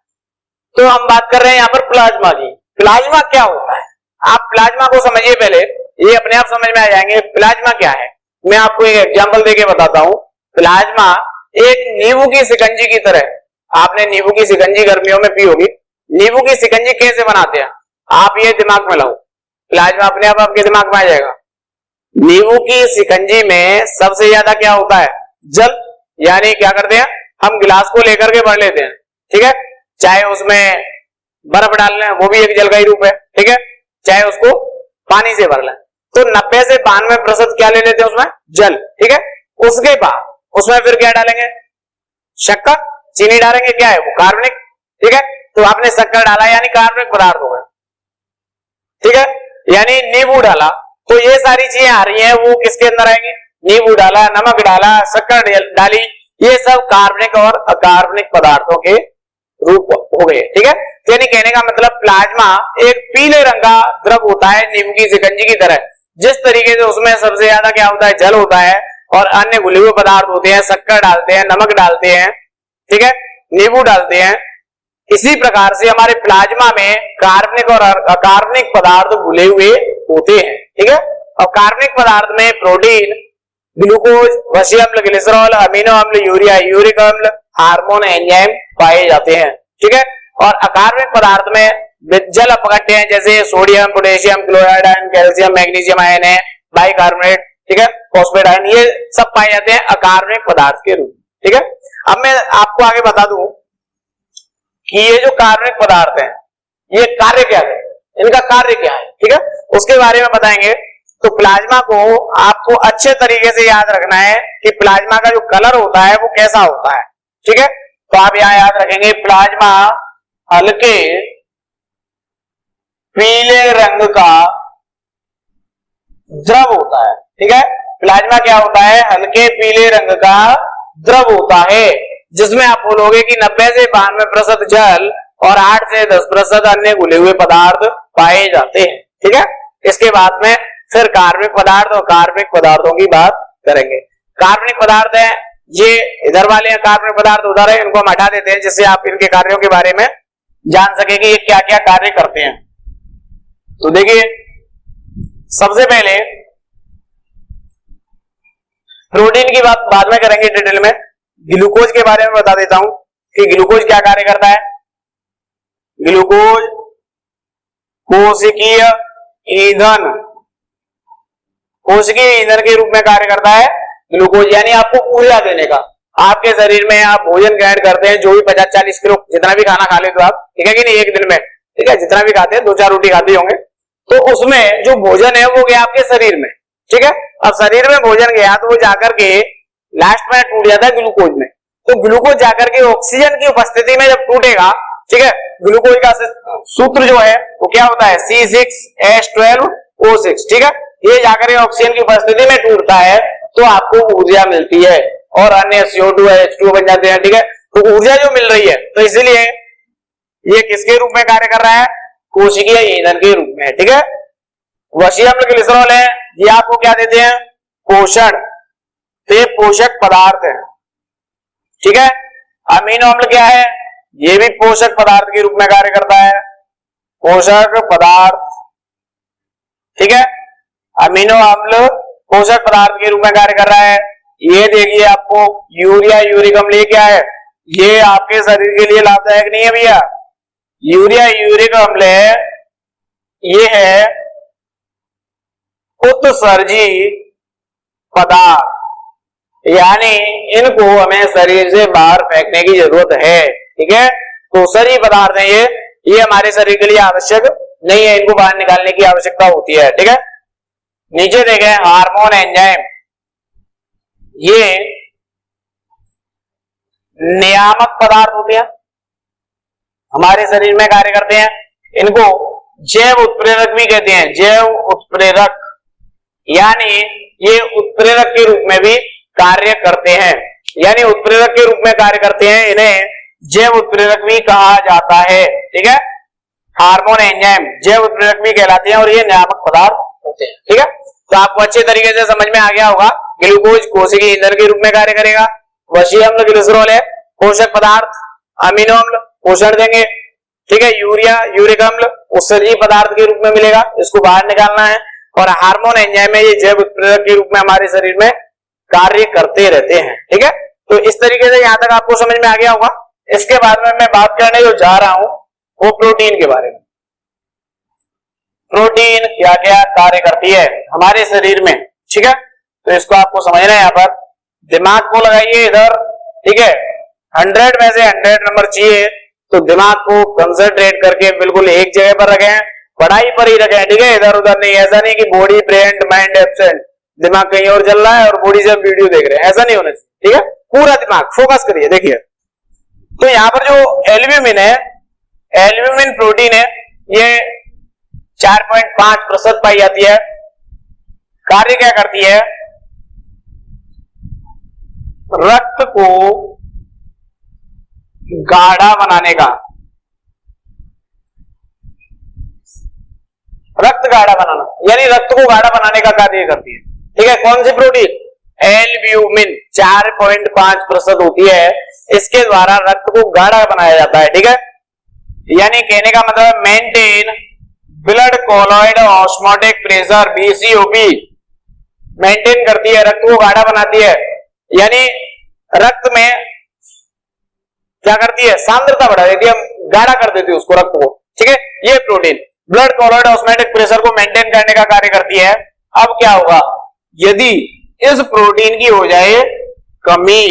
तो हम बात कर रहे हैं यहाँ पर प्लाज्मा की। प्लाज्मा क्या होता है, आप प्लाज्मा को समझिए पहले, ये अपने आप समझ में आ जाएंगे प्लाज्मा क्या है। मैं आपको एक एग्जांपल देके बताता हूं। प्लाज्मा एक नींबू की शिकंजी की तरह, आपने नींबू की शिकंजी गर्मियों में पी होगी। नींबू की शिकंजी कैसे बनाते हैं आप ये दिमाग में लाओ, प्लाज्मा अपने आप आपके दिमाग में आ जाएगा। नींबू की शिकंजी में सबसे ज्यादा क्या होता है, जल। यानी क्या करते हैं, हम गिलास को लेकर के भर लेते हैं, ठीक है, चाहे उसमें बर्फ डाल लें वो भी एक जल का ही रूप है, ठीक है, चाहे उसको पानी से भर लें, तो 90 से 92% क्या ले लेते हैं उसमें, जल, ठीक है। उसके बाद उसमें फिर क्या डालेंगे, शक्कर, चीनी डालेंगे, क्या है वो, कार्बनिक, ठीक है। तो आपने शक्कर डाला यानी कार्बनिक पदार्थ हो गया, ठीक है, यानी नींबू डाला, तो ये सारी चीजें आ रही हैं वो किसके अंदर आएंगी, नींबू डाला, नमक डाला, शक्कर डाली, ये सब कार्बनिक और अकार्बनिक पदार्थों के रूप हो गए, ठीक है। यानी कहने का मतलब प्लाज्मा एक पीले रंग का द्रव होता है नींबू की शिकंजी की तरह। जिस तरीके से उसमें सबसे ज्यादा क्या होता है, जल होता है और अन्य घुले हुए पदार्थ होते हैं, शक्कर डालते हैं, नमक डालते हैं, ठीक है, नींबू डालते हैं, इसी प्रकार से हमारे प्लाज्मा में कार्बनिक और अकार्बनिक पदार्थ घुले हुए होते हैं, ठीक है। और कार्बनिक पदार्थ में प्रोटीन, ग्लूकोज, वशिय अम्ल ग्लिसरॉल, अमीनो अम्ल, यूरिया यूरिक अम्ल, हार्मोन एंजाइम पाए जाते हैं, ठीक है। और अकार्बनिक पदार्थ में जल अपघट्य हैं, जैसे sodium, potassium, chloride ion, calcium, magnesium ion है, बाइकार्बोनेट, ठीक है, फॉस्फेट आयन, ये सब पाए जाते हैं अकार्बनिक पदार्थ के रूप में, ठीक है। अब मैं आपको आगे बता दूं कि ये जो कार्बनिक पदार्थ हैं ये कार्य क्या है, इनका कार्य क्या है, ठीक है, उसके बारे में बताएंगे। तो प्लाज्मा को आपको अच्छे तरीके से याद रखना है कि प्लाज्मा का जो कलर होता है वो कैसा होता है, ठीक है। तो आप यहां याद रखेंगे प्लाज्मा हल्के पीले रंग का द्रव होता है, ठीक है। प्लाज्मा क्या होता है, हल्के पीले रंग का द्रव होता है, जिसमें आप बोलोगे कि 90 से 92% जल और 8 से 10% अन्य घुले हुए पदार्थ पाए जाते हैं, ठीक है। इसके बाद में फिर कार्बनिक पदार्थ और कार्बनिक पदार्थों की बात करेंगे। कार्बनिक पदार्थ है ये इधर वाले हैं, कार्बनिक पदार्थ उधर है, इनको हम हटा देते हैं जिससे आप इनके कार्यों के बारे में जान सके कि ये क्या क्या कार्य करते हैं। तो देखिए सबसे पहले प्रोटीन की बात बाद में करेंगे डिटेल में, ग्लूकोज के बारे में बता देता हूं कि ग्लूकोज क्या कार्य करता है। ग्लूकोज कोशिकीय ईंधन, कोशिकीय ईंधन के रूप में कार्य करता है ग्लूकोज, यानी आपको ऊर्जा देने का। आपके शरीर में आप भोजन ग्रहण करते हैं, जो भी 50-40 किलो जितना भी खाना खा लेते हो आप, ठीक है कि नहीं, एक दिन में, ठीक है, जितना भी खाते हैं 2-4 रोटी खाते होंगे, तो उसमें जो भोजन है वो गया आपके शरीर में, ठीक है। अब शरीर में भोजन गया तो वो जाकर के लास्ट में टूट जाता है ग्लूकोज में। तो ग्लूकोज जाकर के ऑक्सीजन की उपस्थिति में जब टूटेगा, ठीक है, ग्लूकोज का सूत्र जो है वो क्या होता है, C6H12O6, ठीक है, ये जाकर ऑक्सीजन की उपस्थिति में टूटता है तो आपको ऊर्जा मिलती है और अन्य CO2 H2O बन जाते हैं, ठीक है। तो ऊर्जा जो मिल रही है, तो इसलिए ये किसके रूप में कार्य कर रहा है, कोशिकीय ईंधन के रूप में, ठीक है। वशिय अम्ल ग्लिसरॉल है, ये आपको क्या देते हैं, पोषण, तो ये पोषक पदार्थ है, ठीक है। अमीनो अम्ल क्या है, ये भी पोषक पदार्थ के रूप में कार्य करता है, पोषक पदार्थ, ठीक है। अमीनो अम्ल पोषक पदार्थ के रूप में कार्य कर रहा है। ये देखिए आपको यूरिया यूरिक अम्ल, ये क्या है, ये आपके शरीर के लिए लाभदायक नहीं है भैया। यूरिया यूरिक अम्ल है, ये है उत्सर्जी पदार्थ, यानी इनको हमें शरीर से बाहर फेंकने की जरूरत है, ठीक है। तो उत्सर्जी पदार्थ है ये हमारे शरीर के लिए आवश्यक नहीं है, इनको बाहर निकालने की आवश्यकता होती है, ठीक है। नीचे देखें हार्मोन एंजाइम, ये नियामक पदार्थ होते हैं, हमारे शरीर में कार्य करते हैं, इनको जैव उत्प्रेरक भी कहते हैं, जैव उत्प्रेरक, यानी ये उत्प्रेरक के रूप में भी कार्य करते हैं, यानी उत्प्रेरक के रूप में कार्य करते हैं, इन्हें जैव उत्प्रेरक भी कहा जाता है। ठीक है, हार्मोन एंजाइम जैव उत्प्रेरक भी कहलाते हैं और ये नियामक पदार्थ होते हैं। ठीक है, तो आपको अच्छे तरीके से समझ में आ गया होगा। ग्लूकोज कोशिकीय ईंधन के रूप में कार्य करेगा, वशीय अम्ल ग्लिसरॉल है, पोषक पदार्थ, अमीनो अम्ल पोषण देंगे। ठीक है, यूरिया यूरिक अम्ल उत्सर्जी पदार्थ के रूप में मिलेगा, इसको बाहर निकालना है। और हार्मोन एंजाइम है, ये जैव उत्प्रेरक के रूप में हमारे शरीर में कार्य करते रहते हैं। ठीक है, तो इस तरीके से यहां तक आपको समझ में आ गया होगा। इसके बाद में मैं बात करने जो जा रहा हूं वो प्रोटीन के बारे में। प्रोटीन क्या क्या कार्य करती है हमारे शरीर में। ठीक है, तो इसको आपको समझना है। यहाँ पर दिमाग को लगाइए इधर। ठीक है, 100 में से 100 नंबर चाहिए, तो दिमाग को कंसंट्रेट करके बिल्कुल एक जगह पर रखें, पढ़ाई पर ही रखें। ठीक है, इधर उधर नहीं। ऐसा नहीं कि बॉडी ब्रेन माइंड एब्सेंट, दिमाग कहीं और चल रहा है और बॉडी से हम वीडियो देख रहे हैं, ऐसा नहीं होना चाहिए। ठीक है, पूरा दिमाग फोकस करिए। देखिए, तो यहाँ पर जो एल्ब्यूमिन है, एल्ब्यूमिन प्रोटीन है, ये 4.5% पाई जाती है। कार्य क्या करती है? रक्त को गाढ़ा बनाने का, रक्त गाढ़ा बनाना, यानी रक्त को गाढ़ा बनाने का कार्य करती है। ठीक है, कौन सी प्रोटीन? एल्ब्यूमिन 4.5% होती है, इसके द्वारा रक्त को गाढ़ा बनाया जाता है। ठीक है, यानी कहने का मतलब maintain blood colloid osmotic pressure, BCOP maintain करती है, रक्त को गाढ़ा बनाती है, यानी रक्त में क्या करती है? सांद्रता बढ़ा देती है, गाढ़ा कर देती है उसको, रक्त को। ठीक है, ये protein blood colloid osmotic pressure को मेंटेन करने का कार्य करती है। अब क्या होगा यदि इस प्रोटीन की हो जाए कमी?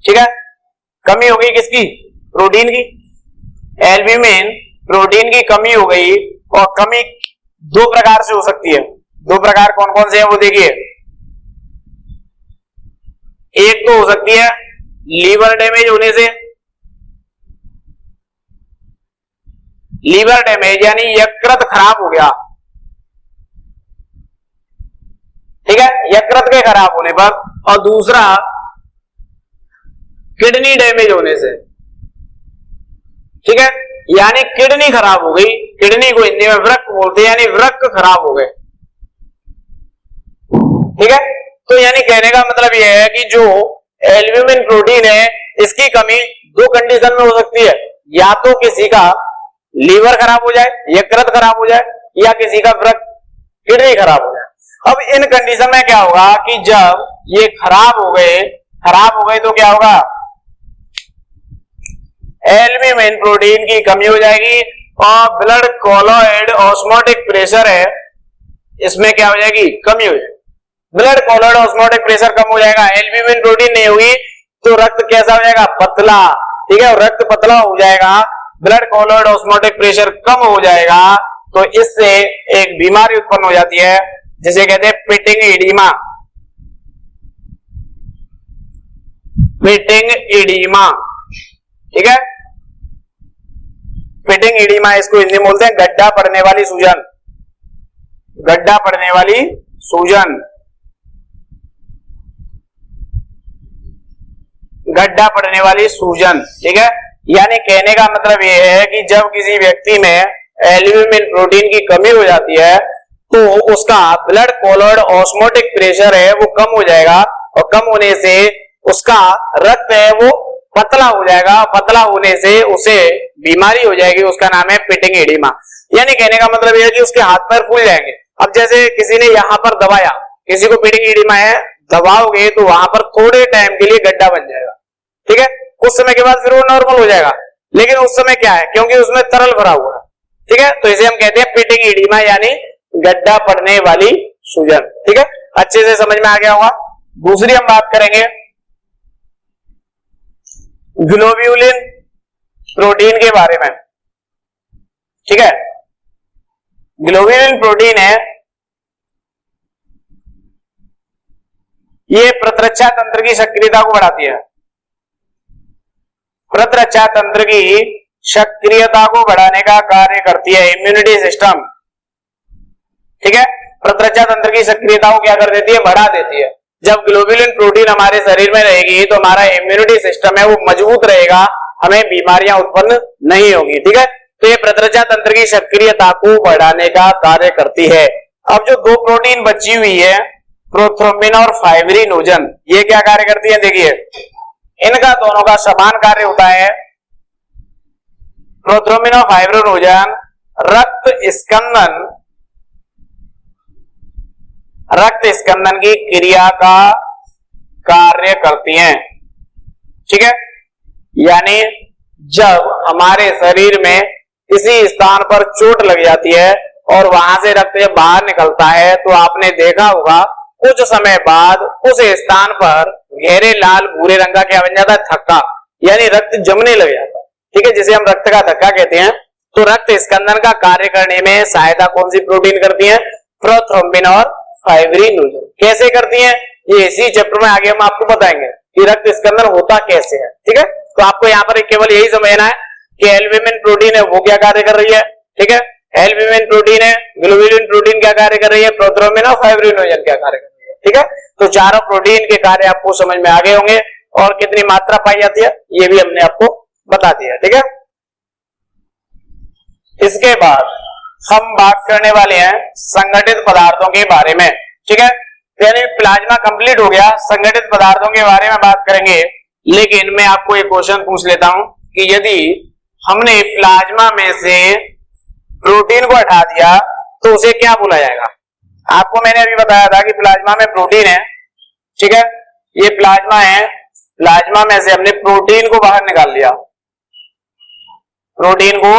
ठीक है, कमी हो गई किसकी? प्रोटीन की। एल्ब्यूमिन प्रोटीन की कमी हो गई, और कमी दो प्रकार से हो सकती है। दो प्रकार कौन कौन से हैं वो देखिए। एक तो हो सकती है लीवर डैमेज होने से, लीवर डैमेज यानी यकृत खराब हो गया। ठीक है, यकृत के खराब होने पर। और दूसरा किडनी डैमेज होने से। ठीक है, यानी किडनी खराब हो गई, किडनी को हिंदी में वृक्क बोलते हैं, यानी वृक्क खराब हो गए। ठीक है, तो यानी कहने का मतलब यह है कि जो एल्ब्यूमिन प्रोटीन है, इसकी कमी दो कंडीशन में हो सकती है, या तो किसी का लीवर खराब हो जाए, यकृत खराब हो जाए, या किसी का वृक्क किडनी खराब हो जाए। अब इन कंडीशन में क्या होगा कि जब ये खराब हो गए तो क्या होगा? एल्ब्यूमिन प्रोटीन की कमी हो जाएगी, और ब्लड कोलॉइड ऑस्मोटिक प्रेशर है, इसमें क्या हो जाएगी? कमी हो जाएगी। ब्लड कोलॉइड ऑस्मोटिक प्रेशर कम हो जाएगा, एल्ब्यूमिन प्रोटीन नहीं होगी तो रक्त कैसा हो जाएगा? पतला। ठीक है, रक्त पतला हो जाएगा, ब्लड कोलॉइड ऑस्मोटिक प्रेशर कम हो जाएगा, तो इससे एक बीमारी उत्पन्न हो जाती है जिसे कहते हैं पिटिंग एडीमा। Pitting edema. ठीक है, पिटिंग एडीमा, इसको हिंदी में बोलते हैं गड्ढा पड़ने वाली सूजन। गड्ढा पड़ने वाली सूजन, गड्ढा पड़ने वाली सूजन। ठीक है, यानी कहने का मतलब यह है कि जब किसी व्यक्ति में एल्ब्यूमिन प्रोटीन की कमी हो जाती है तो उसका ब्लड कोलॉइड ऑस्मोटिक प्रेशर है वो कम हो जाएगा, और कम होने से उसका रक्त है वो पतला हो जाएगा, पतला होने से उसे बीमारी हो जाएगी, उसका नाम है पिटिंग एडीमा। यानी कहने का मतलब यह है कि उसके हाथ पैर फूल जाएंगे। अब जैसे किसी ने यहां पर दबाया, किसी को पिटिंग एडीमा है, दबाओगे तो वहां पर थोड़े टाइम के लिए गड्ढा बन जाएगा। ठीक है, कुछ समय के बाद फिर वो नॉर्मल हो जाएगा, लेकिन उस समय क्या है, क्योंकि उसमें तरल भरा हुआ है। ठीक है, तो इसे हम कहते हैं पिटिंग एडीमा, यानी गड्ढा पड़ने वाली सूजन। ठीक है, अच्छे से समझ में आ गया होगा। दूसरी हम बात करेंगे ग्लोब्यूलिन प्रोटीन के बारे में। ठीक है, ग्लोब्यूलिन प्रोटीन है, ये प्रतिरक्षा तंत्र की सक्रियता को बढ़ाती है। प्रतिरक्षा तंत्र की सक्रियता को बढ़ाने का कार्य करती है, इम्यूनिटी सिस्टम। ठीक है, प्रतिरक्षा तंत्र की सक्रियता को क्या कर देती है, बढ़ा देती है। जब ग्लोबुलिन प्रोटीन हमारे शरीर में रहेगी तो हमारा इम्यूनिटी सिस्टम है वो मजबूत रहेगा, हमें बीमारियां उत्पन्न नहीं होगी। ठीक है, तो ये प्रतिरक्षा तंत्र की सक्रियता को बढ़ाने का कार्य करती है। अब जो दो प्रोटीन बची हुई है, प्रोथ्रोम्बिन और फाइब्रिनोजन, ये क्या कार्य करती है, देखिए इनका दोनों का समान कार्य होता है। प्रोथ्रोम्बिन और फाइब्रिनोजन रक्त स्कंदन की क्रिया का कार्य करती हैं। ठीक है, यानी जब हमारे शरीर में किसी स्थान पर चोट लग जाती है और वहां से रक्त जब बाहर निकलता है तो आपने देखा होगा कुछ समय बाद उस स्थान पर गहरे लाल भूरे रंग का क्या बन जाता है, थक्का, यानी रक्त जमने लग जाता है। ठीक है, जिसे हम रक्त का थक्का कहते हैं। तो रक्त स्कंदन का कार्य करने में सहायता कौन सी प्रोटीन करती है, प्रोथ्रोम्बिन और फाइब्रिनोजन। कैसे करती है, ये इसी चैप्टर में आगे हम आपको बताएंगे कि रक्त स्कंदन होता कैसे है। ठीक है, तो आपको यहाँ पर केवल यही समझना है कि एल्ब्यूमिन प्रोटीन है वो क्या कार्य कर रही है। ठीक है, एल्ब्यूमिन प्रोटीन है, ग्लोबुलिन प्रोटीन क्या कार्य कर रही है, प्रोथ्रोम्बिन और फाइब्रिनोजन क्या कार्य कर रही है। ठीक है, तो चारों प्रोटीन के कार्य आपको समझ में आ गए होंगे और कितनी मात्रा पाई जाती है ये भी हमने आपको बता दिया। ठीक है, इसके बाद हम बात करने वाले हैं संगठित पदार्थों के बारे में। ठीक है, यानी प्लाज्मा कंप्लीट हो गया, संगठित पदार्थों के बारे में बात करेंगे। लेकिन मैं आपको एक क्वेश्चन पूछ लेता हूं कि यदि हमने प्लाज्मा में से प्रोटीन को हटा दिया तो उसे क्या बोला जाएगा। आपको मैंने अभी बताया था कि प्लाज्मा में प्रोटीन है। ठीक है, ये प्लाज्मा है, प्लाज्मा में से हमने प्रोटीन को बाहर निकाल दिया, प्रोटीन को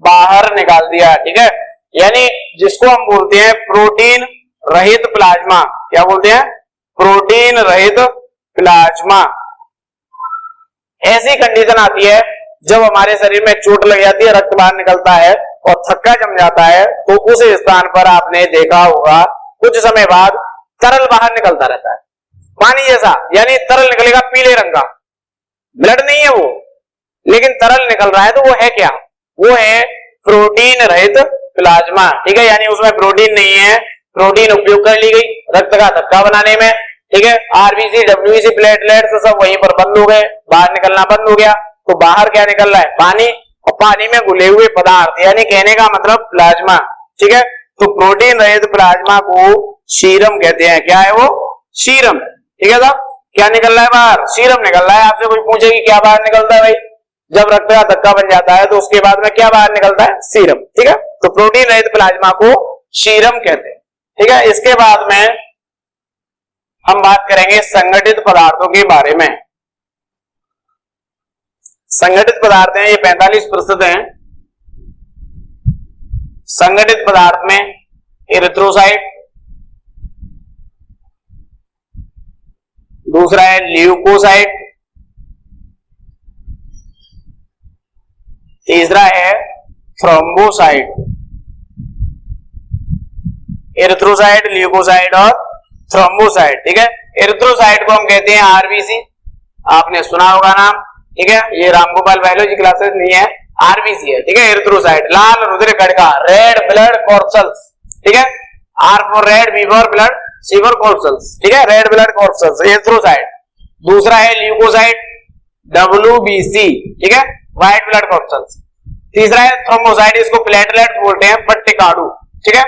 बाहर निकाल दिया। ठीक है, यानी जिसको हम बोलते हैं प्रोटीन रहित प्लाज्मा, क्या बोलते हैं, प्रोटीन रहित प्लाज्मा। ऐसी कंडीशन आती है जब हमारे शरीर में चोट लग जाती है, रक्त बाहर निकलता है और थक्का जम जाता है, तो उस स्थान पर आपने देखा होगा कुछ समय बाद तरल बाहर निकलता रहता है, पानी जैसा, यानी तरल निकलेगा पीले रंग का, ब्लड नहीं है वो, लेकिन तरल निकल रहा है। तो वो है क्या, वो है प्रोटीन रहित प्लाज्मा। ठीक है, यानी उसमें प्रोटीन नहीं है, प्रोटीन उपयोग कर ली गई रक्त का थक्का बनाने में। ठीक है, आरबीसी, डब्ल्यूबीसी, प्लेटलेट्स सब वहीं पर बंद हो गए, बाहर निकलना बंद हो गया। तो बाहर क्या निकल रहा है, पानी, और पानी में घुले हुए पदार्थ, यानी कहने का मतलब प्लाज्मा। ठीक है, तो प्रोटीन रहित प्लाज्मा को सीरम कहते हैं। क्या है वो, सीरम। ठीक है साहब, क्या निकल रहा है बाहर, सीरम निकल रहा है। आपसे कोई पूछे कि क्या बाहर निकलता है भाई, जब रक्त का धक्का बन जाता है तो उसके बाद में क्या बाहर निकलता है, सीरम। ठीक है, तो प्रोटीन रहित प्लाज्मा को सीरम कहते हैं। ठीक है, इसके बाद में हम बात करेंगे संगठित पदार्थों के बारे में। संगठित पदार्थ हैं ये 45% हैं। संगठित पदार्थ में एरिथ्रोसाइट, दूसरा है ल्यूकोसाइट, तीसरा है थ्रोम्बोसाइट। एरिथ्रोसाइट, ल्यूकोसाइट और थ्रोम्बोसाइट। ठीक है, एरिथ्रोसाइट को हम कहते हैं आरबीसी, आपने सुना होगा नाम। ठीक है, ये रामगोपाल बायोलॉजी क्लासेस नहीं है, आरबीसी है। ठीक है, एरिथ्रोसाइट लाल रुधिर कणिका, रेड ब्लड कॉर्पसल्स। ठीक है, R for red, B for blood, C for corpuscles. ठीक है, रेड ब्लड कॉर्पसल्स, एरिथ्रोसाइट। दूसरा है ल्यूकोसाइट, डब्ल्यूबीसी। ठीक है, व्हाइट ब्लड कॉर्पसल्स। तीसरा है थ्रोम्बोसाइट, इसको प्लेटलेट बोलते हैं, पट्टिकाणु। ठीक है,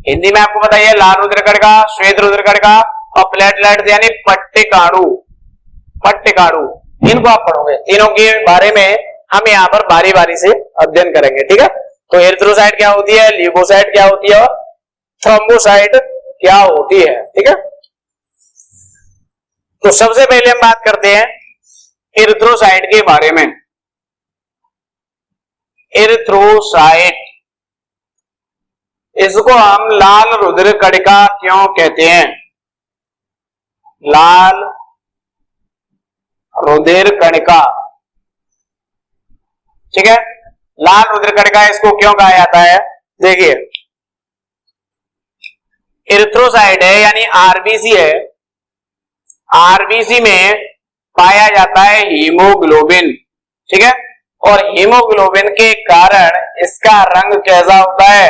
हिंदी में आपको बताइए लाल रुधिर कणिका, श्वेत रुधिर कणिका और प्लेटलेट यानी पट्टिकाणु। पट्टिकाणु इनको आप पढ़ोगे, तीनों के बारे में हम यहाँ पर बारी बारी से अध्ययन करेंगे। ठीक है, तो एरिथ्रोसाइट क्या होती है, ल्यूकोसाइट क्या होती है और थ्रोम्बोसाइट क्या होती है। ठीक है, तो सबसे पहले हम बात करते हैं एरिथ्रोसाइट के बारे में। एरिथ्रोसाइट, इसको हम लाल रुधिर कणिका क्यों कहते हैं, लाल रुधिर कणिका। ठीक है, लाल रुधिर कणिका इसको क्यों कहा जाता है, देखिए एरिथ्रोसाइट है यानी आरबीसी है, आरबीसी में पाया जाता है हीमोग्लोबिन। ठीक है, और हीमोग्लोबिन के कारण इसका रंग कैसा होता है,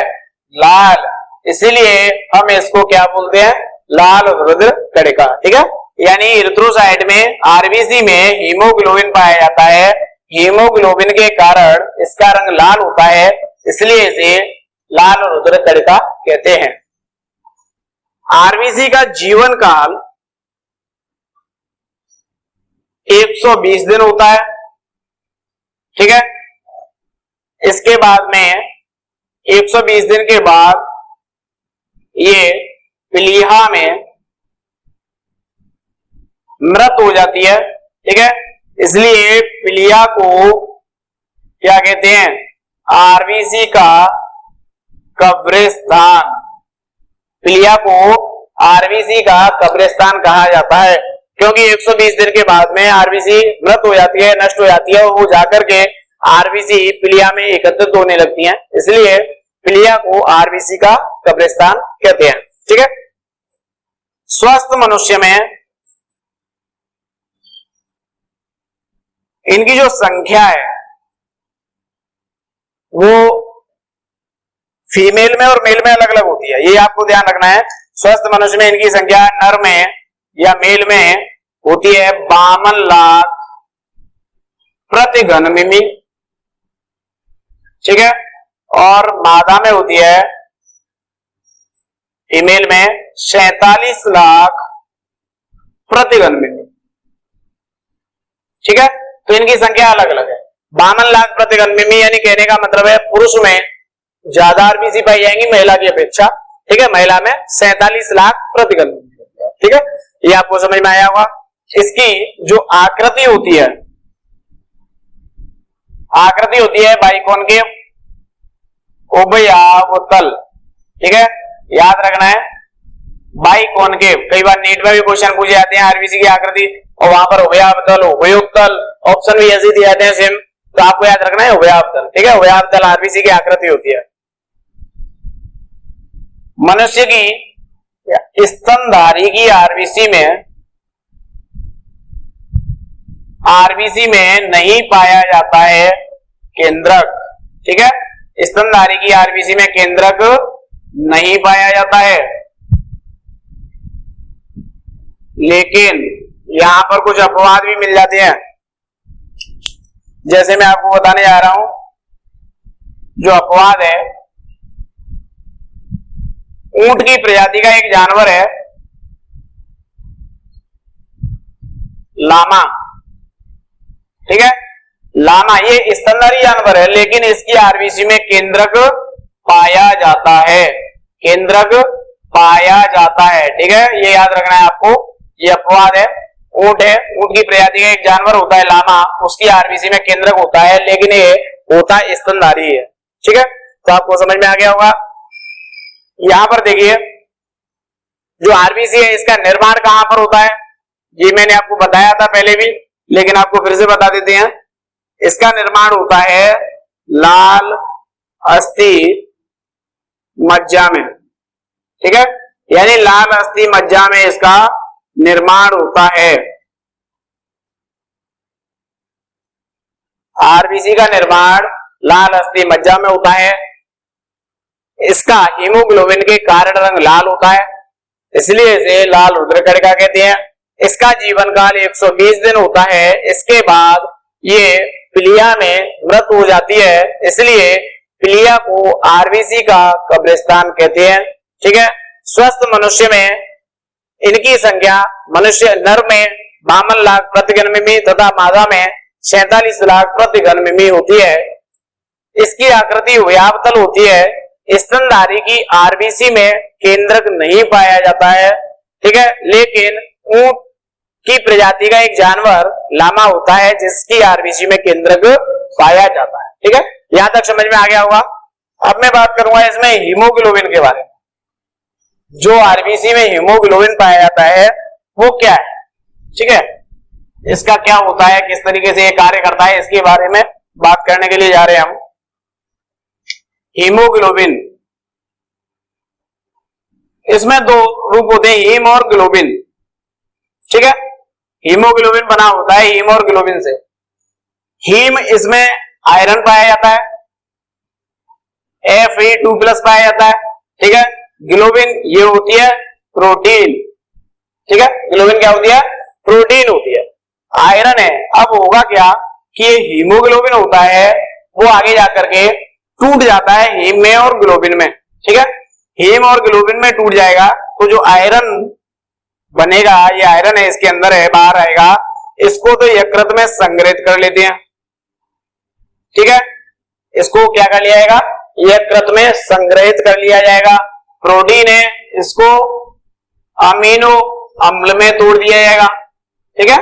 लाल। इसीलिए हम इसको क्या बोलते हैं, लाल रुधिर कणिका। ठीक है, यानी इरिथ्रोसाइट में, आरबीसी में हीमोग्लोबिन पाया जाता है। हीमोग्लोबिन के कारण इसका रंग लाल होता है, इसलिए इसे लाल रुधिर कणिका कहते हैं। आरबीसी का जीवन काल 120 दिन होता है। ठीक है, इसके बाद में 120 दिन के बाद ये प्लीहा में मृत हो जाती है। ठीक है, इसलिए प्लीहा को क्या कहते हैं, आरबीसी का कब्रिस्तान। प्लीहा को आरबीसी का कब्रिस्तान कहा जाता है, क्योंकि 120 दिन के बाद में आरबीसी मृत हो जाती है, नष्ट हो जाती है, और वो जाकर के आरबीसी प्लीहा में एकत्रित होने लगती हैं, इसलिए प्लीहा को आरबीसी का कब्रिस्तान कहते हैं। ठीक है, स्वस्थ मनुष्य में इनकी जो संख्या है वो फीमेल में और मेल में अलग अलग होती है, ये आपको ध्यान रखना है। स्वस्थ मनुष्य में इनकी संख्या नर में या मेल में होती है 52 लाख प्रति घन मिमी। ठीक है, और मादा में होती है, फीमेल में 47 लाख प्रति घन मिमी। ठीक है, तो इनकी संख्या अलग अलग है। 52 लाख प्रति घन मिमी, यानी कहने का मतलब है पुरुष में ज्यादा आरबीसी पाई जाएंगी महिला की अपेक्षा। ठीक है, महिला में 47 लाख प्रति घन मिमी। ठीक है, ये आपको समझ में आया होगा। इसकी जो आकृति होती है, आकृति होती है बाइकॉनकेव उभयावतल। ठीक है, याद रखना है बाइकॉनकेव। कई बार नीट में भी क्वेश्चन पूछे जाते हैं आरबीसी की आकृति, और वहां पर उभयावतल, उभयोत्तल ऑप्शन भी ऐसे दिए जाते हैं सेम, तो आपको याद रखना है उभयावतल। ठीक है, उभयावतल आरबीसी की आकृति होती है। मनुष्य की स्तनधारी की आरबीसी में नहीं पाया जाता है केंद्रक। ठीक है, स्तनधारी की आरबीसी में केंद्रक नहीं पाया जाता है, लेकिन यहां पर कुछ अपवाद भी मिल जाते हैं। जैसे मैं आपको बताने जा रहा हूं, जो अपवाद है, ऊंट की प्रजाति का एक जानवर है लामा। ठीक है, लामा ये स्तनधारी जानवर है, लेकिन इसकी आरबीसी में केंद्रक पाया जाता है, केंद्रक पाया जाता है। ठीक है, ये याद रखना है आपको, ये अपवाद है। ऊंट है, ऊंट की प्रजाति का एक जानवर होता है लामा, उसकी आरबीसी में केंद्रक होता है, लेकिन ये होता स्तनधारी है। ठीक है, तो आपको समझ में आ गया होगा। यहां पर देखिए, जो आरबीसी है इसका निर्माण कहां पर होता है, ये मैंने आपको बताया था पहले भी, लेकिन आपको फिर से बता देते हैं। इसका निर्माण होता है लाल अस्थि मज्जा में। ठीक है, यानी लाल अस्थि मज्जा में इसका निर्माण होता है। आरबीसी का निर्माण लाल अस्थि मज्जा में होता है। इसका हीमोग्लोबिन के कारण रंग लाल होता है, इसलिए इसे लाल रुधिर कणिका कहते हैं। इसका जीवन काल 120 दिन होता है। इसके बाद ये प्लीहा में मृत हो जाती है, इसलिए प्लीहा को आरबीसी का कब्रिस्तान कहते हैं। ठीक है, स्वस्थ मनुष्य में इनकी संख्या, मनुष्य नर में 52 लाख प्रति घन मिमी तथा मादा में 47 लाख प्रति घन मिमी होती है। इसकी आकृति उभयावतल होती है। स्तनधारी की आरबीसी में केंद्रक नहीं पाया जाता है। ठीक है, लेकिन ऊंट की प्रजाति का एक जानवर लामा होता है, जिसकी आरबीसी में केंद्रक पाया जाता है। ठीक है, यहां तक समझ में आ गया होगा। अब मैं बात करूंगा इसमें हीमोग्लोबिन के बारे में। जो आरबीसी में हीमोग्लोबिन पाया जाता है वो क्या है, ठीक है, इसका क्या होता है, किस तरीके से ये कार्य करता है, इसके बारे में बात करने के लिए जा रहे हैं हम। हीमोग्लोबिन, इसमें दो रूप होते हैं, हीम और ग्लोबिन। ठीक है, हीमोग्लोबिन बना होता है हीम और ग्लोबिन से। हीम, इसमें आयरन पाया जाता है, Fe2+ पाया जाता है। ठीक है, ग्लोबिन ये होती है प्रोटीन, ठीक है, ग्लोबिन क्या होती है, प्रोटीन होती है। आयरन है, अब होगा क्या कि ये हीमोग्लोबिन होता है वो आगे जाकर के टूट जाता है हीम में और ग्लोबिन में, ठीक है, हीम और ग्लोबिन में टूट जाएगा तो जो आयरन बनेगा, ये आयरन है इसके अंदर है, बाहर आएगा, इसको तो यकृत में संग्रहित कर लेते हैं, ठीक है, इसको क्या कर लिया जाएगा, यकृत में संग्रहित कर लिया जाएगा। प्रोटीन है, इसको अमीनो अम्ल में तोड़ दिया जाएगा, ठीक है,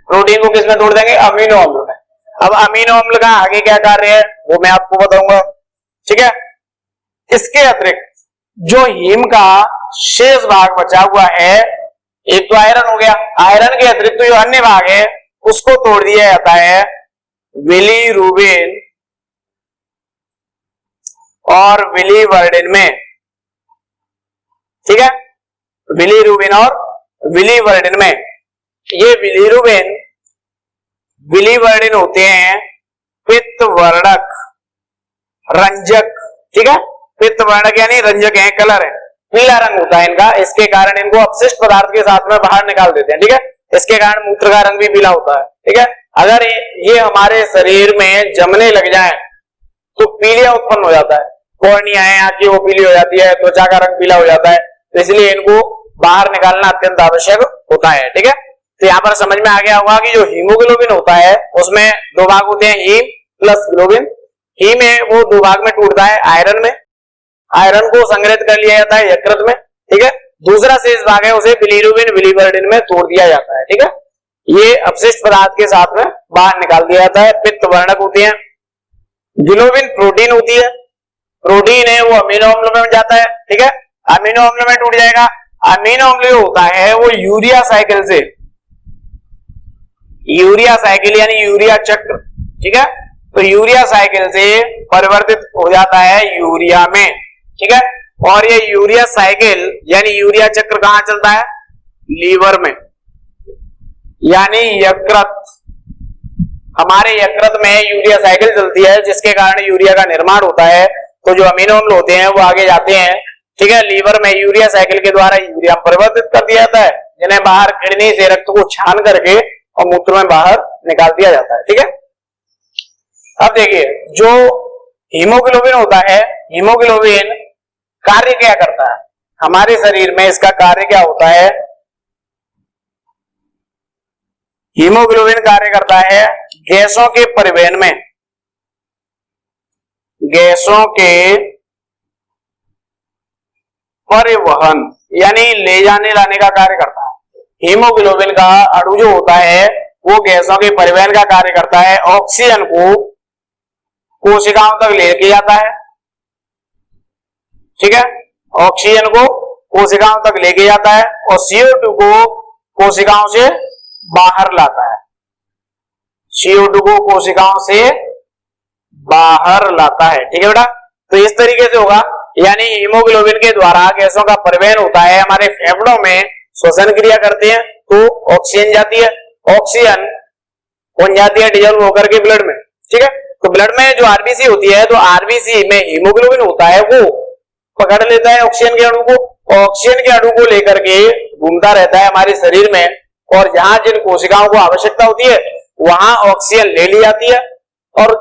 प्रोटीन को किसमें तोड़ देंगे, अमीनो अम्ल में। अब अमीनो अम्ल का आगे क्या कार्य है वो मैं आपको बताऊंगा, ठीक है। इसके अतिरिक्त जो हीम का शेष भाग बचा हुआ है, एक तो आयरन हो गया, आयरन के अतिरिक्त जो अन्य भाग है उसको तोड़ दिया जाता है बिलीरुबिन और बिलीवर्डिन में, ठीक है, बिलीरुबिन और बिलीवर्डिन में। ये बिलीरुबिन बिलीवर्डिन होते हैं पित्त वर्णक रंजक, ठीक है, पित्त वर्णक यानी रंजक है, कलर है, पीला रंग होता है इनका, इसके कारण इनको अपशिष्ट पदार्थ के साथ में बाहर निकाल देते हैं, ठीक है, इसके कारण मूत्र का रंग भी पीला होता है, ठीक है। अगर ये हमारे शरीर में जमने लग जाए तो पीलिया उत्पन्न हो जाता है, कॉर्निया है यहाँ की वो पीली हो जाती है, त्वचा का रंग पीला हो जाता है, तो इसलिए इनको बाहर निकालना अत्यंत आवश्यक होता है, ठीक है। तो यहाँ पर समझ में आ गया होगा कि जो हीमोग्लोबिन होता है उसमें दो भाग होते हैं, हीम प्लस ग्लोबिन। हीम है वो दो भाग में टूटता है, आयरन में, आयरन को संग्रहित कर लिया जाता है यकृत में, ठीक है, दूसरा शेष भाग है उसे बिलीरुबिन बिलीवर्डिन में तोड़ दिया जाता है, ठीक है, ये अपशिष्ट पदार्थ के साथ में बाहर निकाल दिया जाता है, पित्त वर्णक होती है। ग्लोबिन प्रोटीन होती है, प्रोटीन है वो अमीनो अम्ल में जाता है, ठीक है, अमीनो अम्ल में टूट जाएगा। अमीनो अम्ल जो होता है वो यूरिया साइकिल से, यूरिया साइकिल यानी यूरिया चक्र, ठीक है, तो यूरिया साइकिल से परिवर्तित हो जाता है यूरिया में, ठीक है, और ये यूरिया साइकिल यानी यूरिया चक्र कहां चलता है, लीवर में, यानी यकृत, हमारे यकृत में यूरिया साइकिल चलती है जिसके कारण यूरिया का निर्माण होता है। तो जो अमीनो अम्ल होते हैं वो आगे जाते हैं, ठीक है, लीवर में यूरिया साइकिल के द्वारा यूरिया परिवर्तित कर दिया जाता है, जिन्हें बाहर किडनी से रक्त को छान करके और मूत्र में बाहर निकाल दिया जाता है, ठीक है। अब देखिए जो हीमोग्लोबिन होता है, हीमोग्लोबिन कार्य क्या करता है हमारे शरीर में, इसका कार्य क्या होता है, हीमोग्लोबिन कार्य करता है गैसों के परिवहन में, गैसों के परिवहन यानी ले जाने लाने का कार्य करता है। हीमोग्लोबिन का अणु जो होता है वो गैसों के परिवहन का कार्य करता है, ऑक्सीजन को कोशिकाओं तक लेके जाता है, ठीक है, ऑक्सीजन को कोशिकाओं तक लेके जाता है और CO2 को कोशिकाओं से बाहर लाता है, CO2 को कोशिकाओं से बाहर लाता है, ठीक है बेटा। तो इस तरीके से होगा, यानी हीमोग्लोबिन के द्वारा गैसों का परिवहन होता है, हमारे फेफड़ों में श्वसन क्रिया करते हैं तो ऑक्सीजन जाती है, ऑक्सीजन कौन जाती है, डिजोल्व होकर के ब्लड में, ठीक है, तो ब्लड में जो आरबीसी होती है तो आरबीसी में हीमोग्लोबिन होता है वो पकड़ लेता है ऑक्सीजन के अणु को, ऑक्सीजन के अणु को लेकर के घूमता रहता है हमारे शरीर में, और जहां जिन कोशिकाओं को आवश्यकता होती है वहां ऑक्सीजन ले ली जाती है, और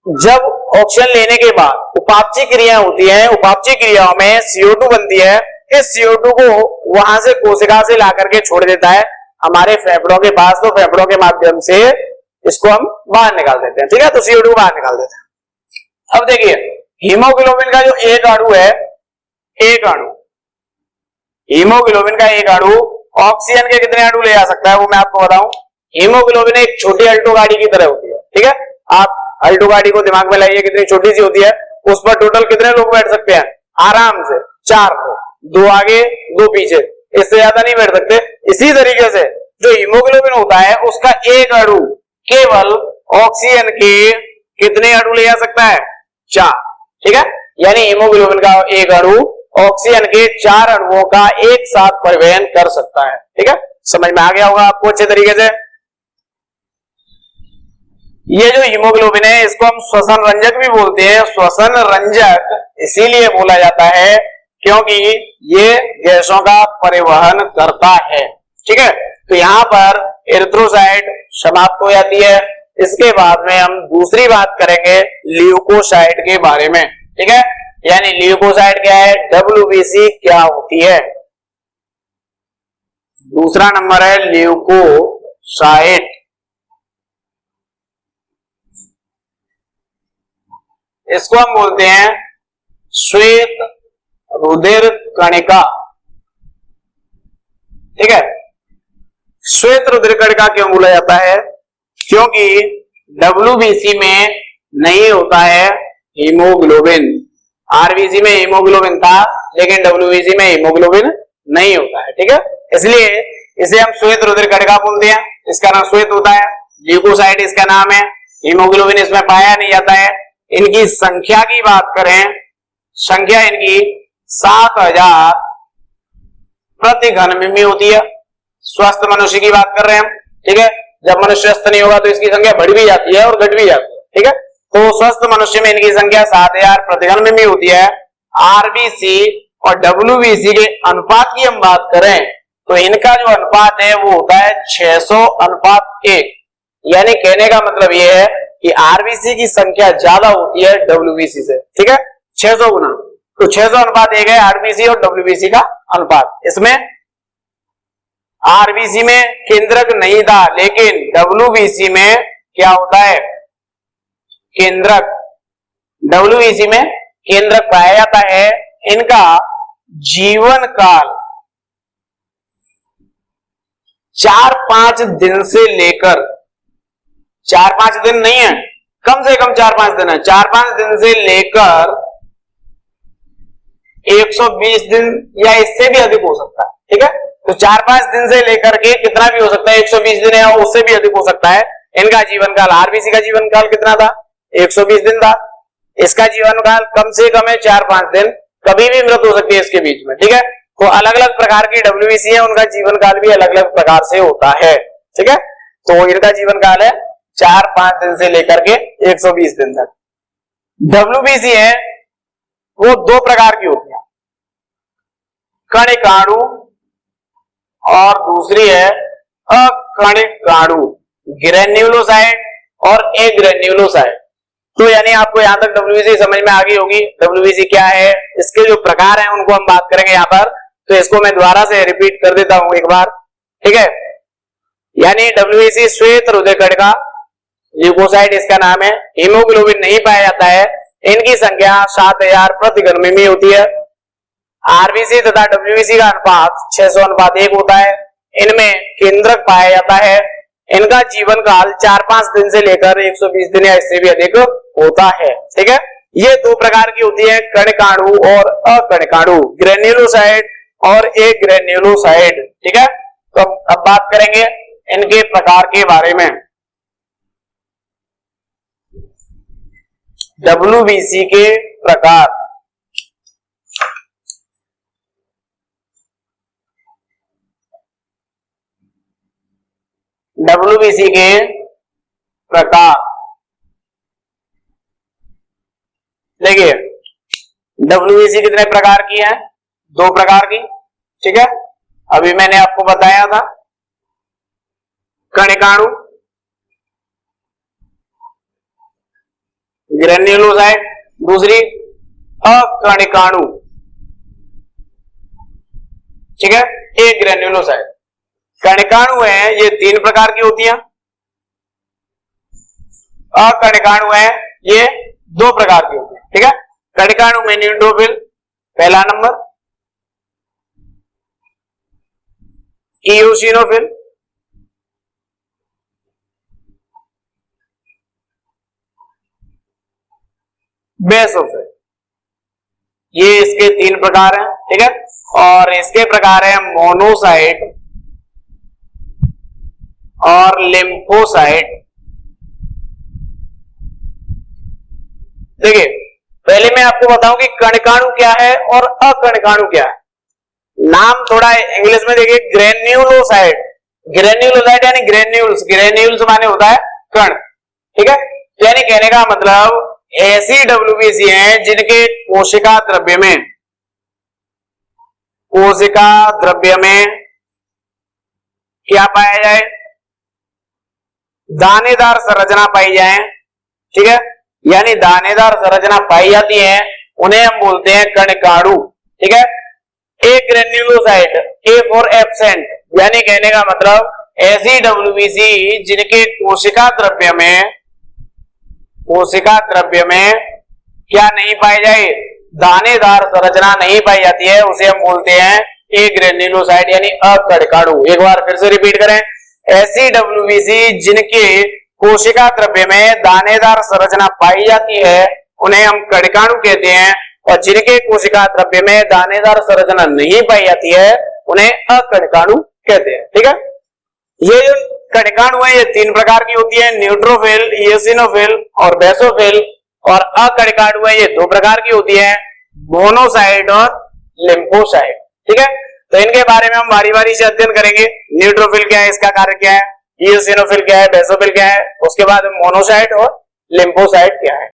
जब ऑक्सीजन लेने के बाद उपापचय क्रिया होती है, उपापचय क्रियाओं में CO2 बनती है, इस CO2 को वहां से कोशिका से ला करके छोड़ देता है हमारे फेफड़ों के पास, तो फेफड़ों के माध्यम से इसको हम बाहर निकाल देते हैं, ठीक है, तो CO2 बाहर निकाल देते हैं। अब देखिए हीमोग्लोबिन का जो एक अणु है, एक अणु हीमोग्लोबिन का एक अणु ऑक्सीजन के कितने अणु ले जा सकता है वो मैं आपको बताऊं। हीमोग्लोबिन एक छोटी अल्टो गाड़ी की तरह होती है, ठीक है, आप अल्टो गाड़ी को दिमाग में लाइए कितनी छोटी सी होती है, उस पर टोटल कितने लोग बैठ सकते हैं, आराम से 4 लोग, 2 आगे 2 पीछे, इससे ज्यादा नहीं बैठ सकते। इसी तरीके से जो हीमोग्लोबिन होता है उसका एक अणु केवल ऑक्सीजन के कितने अणु ले जा सकता है, 4, ठीक है, यानी हीमोग्लोबिन का एक अणु ऑक्सीजन के 4 अणुओं का एक साथ परिवहन कर सकता है, ठीक है, समझ में आ गया होगा आपको अच्छे तरीके से। ये जो हीमोग्लोबिन है इसको हम श्वसन रंजक भी बोलते हैं, श्वसन रंजक इसीलिए बोला जाता है क्योंकि ये गैसों का परिवहन करता है। ठीक है, तो यहाँ पर एरिथ्रोसाइट समाप्त हो जाती है। इसके बाद में हम दूसरी बात करेंगे ल्यूकोसाइट के बारे में। ठीक है, यानी ल्यूकोसाइट क्या है, WBC क्या होती है। दूसरा नंबर है ल्यूकोसाइट। इसको हम बोलते हैं श्वेत रुधिर कणिका। ठीक है, श्वेत रुधिर कणिका क्यों बोला जाता है, क्योंकि WBC में नहीं होता है हीमोग्लोबिन। RBC में हीमोग्लोबिन था, लेकिन WBC में हीमोग्लोबिन नहीं होता है। ठीक है, इसलिए इसे हम श्वेत रुधिर कणिका बोलते हैं। इसका नाम श्वेत होता है। ल्यूकोसाइट इसका नाम है। हीमोग्लोबिन इसमें पाया नहीं जाता है। इनकी संख्या की बात करें, संख्या इनकी 7000 प्रति घन मिमी होती है। स्वस्थ मनुष्य की बात कर रहे हैं हम। ठीक है, जब मनुष्य स्वस्थ नहीं होगा तो इसकी संख्या बढ़ भी जाती है और घट भी जाती है। ठीक है, तो स्वस्थ मनुष्य में इनकी संख्या 7000 प्रति घन मिमी होती है। RBC और WBC के अनुपात की हम बात करें तो इनका जो अनुपात है वो होता है 600:1। यानी कहने का मतलब ये है कि RBC की संख्या ज्यादा होती है WBC से। ठीक है, 600 गुना, तो 600:1 है RBC और WBC का अनुपात। इसमें RBC में केंद्रक नहीं था, लेकिन WBC में क्या होता है, केंद्रक। WBC में केंद्रक पाया जाता है। इनका जीवन काल 4-5 दिन से लेकर, 4-5 दिन नहीं है, कम से कम 4-5 दिन है, 4-5 दिन से लेकर 120 दिन या इससे भी अधिक हो सकता है। ठीक है, तो 4-5 दिन से लेकर के कितना भी हो सकता है, 120 दिन या उससे भी अधिक हो सकता है। इनका जीवन काल, RBC का जीवन काल कितना था, 120 दिन था। इसका जीवन काल कम से कम है 4-5 दिन, कभी भी मृत्यु हो सकती है इसके बीच में। ठीक है, तो अलग अलग प्रकार की WBC है, उनका जीवन काल भी अलग अलग प्रकार से होता है। ठीक है, तो इनका जीवन काल है 4-5 दिन से लेकर के 120 दिन तक। WBC है वो 2 प्रकार की होती है, कणिकाणु और दूसरी है अकणिकाणु, ग्रेन्युलोसाइट और एग्रेन्युलोसाइट। तो यानी आपको यहां तक WBC समझ में आ गई होगी। WBC क्या है, इसके जो प्रकार हैं उनको हम बात करेंगे यहां पर। तो इसको मैं दोबारा से रिपीट कर देता हूं एक बार। ठीक है, यानी WBC श्वेत रुधिर कणिका, ल्यूकोसाइट इसका नाम है। हीमोग्लोबिन नहीं पाया जाता है। इनकी संख्या 7000 प्रति घन मिमी होती है। RBC तथा WBC का अनुपात 600:1 होता है। इनमें केंद्रक पाया जाता है। इनका जीवन काल 4-5 दिन से लेकर 120 दिन या इससे भी अधिक होता है। ठीक है, ये 2 प्रकार की होती है, कणिकाणु और अकणिकाणु, ग्रेन्युलोसाइट और एग्रेन्युलोसाइट। ठीक है, तो अब बात करेंगे इनके प्रकार के बारे में। WBC के प्रकार, WBC के प्रकार देखिए, WBC कितने प्रकार की है, 2 प्रकार की। ठीक है, अभी मैंने आपको बताया था कणिकाणु, ग्रेन्युलोसाइट, दूसरी अकणिकाणु। ठीक है, एक ग्रेन्युलोसाइट। कणिकाणु है ये 3 प्रकार की होती हैं, अकणिकाणु है ये 2 प्रकार की होती है। ठीक है, कणिकाणु में न्यूट्रोफिल पहला नंबर, इयोसिनोफिल, बेसोफिल, ये इसके 3 प्रकार हैं। ठीक है, और इसके प्रकार है मोनोसाइट और लिम्फोसाइट। देखिए, पहले मैं आपको बताऊं कि कणिकाणु क्या है और अकणिकाणु क्या है। नाम थोड़ा इंग्लिश में देखिए, ग्रेन्युलोसाइट, ग्रेन्युलोसाइट यानी ग्रेन्यूल्स, ग्रेन्यूल्स माने होता है कण। ठीक है, यानी कहने का मतलब ऐसी WBC हैं जिनके कोशिका द्रव्य में कोशिका द्रव्य में क्या पाया जाए, दानेदार संरचना पाई जाए, ठीक है, यानी दानेदार संरचना पाई जाती है, उन्हें हम बोलते हैं कणकाणु, ठीक है। ए ग्रेन्युलोसाइट, ए फॉर एब्सेंट, यानी कहने का मतलब ऐसी डब्ल्यूबीसी जिनके कोशिका द्रव्य में क्या नहीं पाई जाए, दानेदार संरचना नहीं पाई जाती है, उसे हम बोलते हैं ए ग्रेन्युलोसाइट यानी अकणकाणु। एक बार फिर से रिपीट करें, ऐसी डब्ल्यूबीसी जिनके कोशिका द्रव्य में दानेदार संरचना पाई जाती है उन्हें हम कणकाणु कहते हैं, और जिनके कोशिका द्रव्य में दानेदार संरचना नहीं पाई जाती है उन्हें अकणकाणु कहते हैं, ठीक है। ये जो कणकाणु है ये 3 प्रकार की होती है, न्यूट्रोफिल, इयोसिनोफिल और बेसोफिल, और अकणकाणु है ये 2 प्रकार की होती है, मोनोसाइट और लिम्फोसाइट, ठीक है। तो इनके बारे में हम बारी बारी से अध्ययन करेंगे। न्यूट्रोफिल क्या है, इसका कार्य क्या है, इयोसिनोफिल क्या है, बेसोफिल क्या है, उसके बाद मोनोसाइट और लिम्फोसाइट क्या है।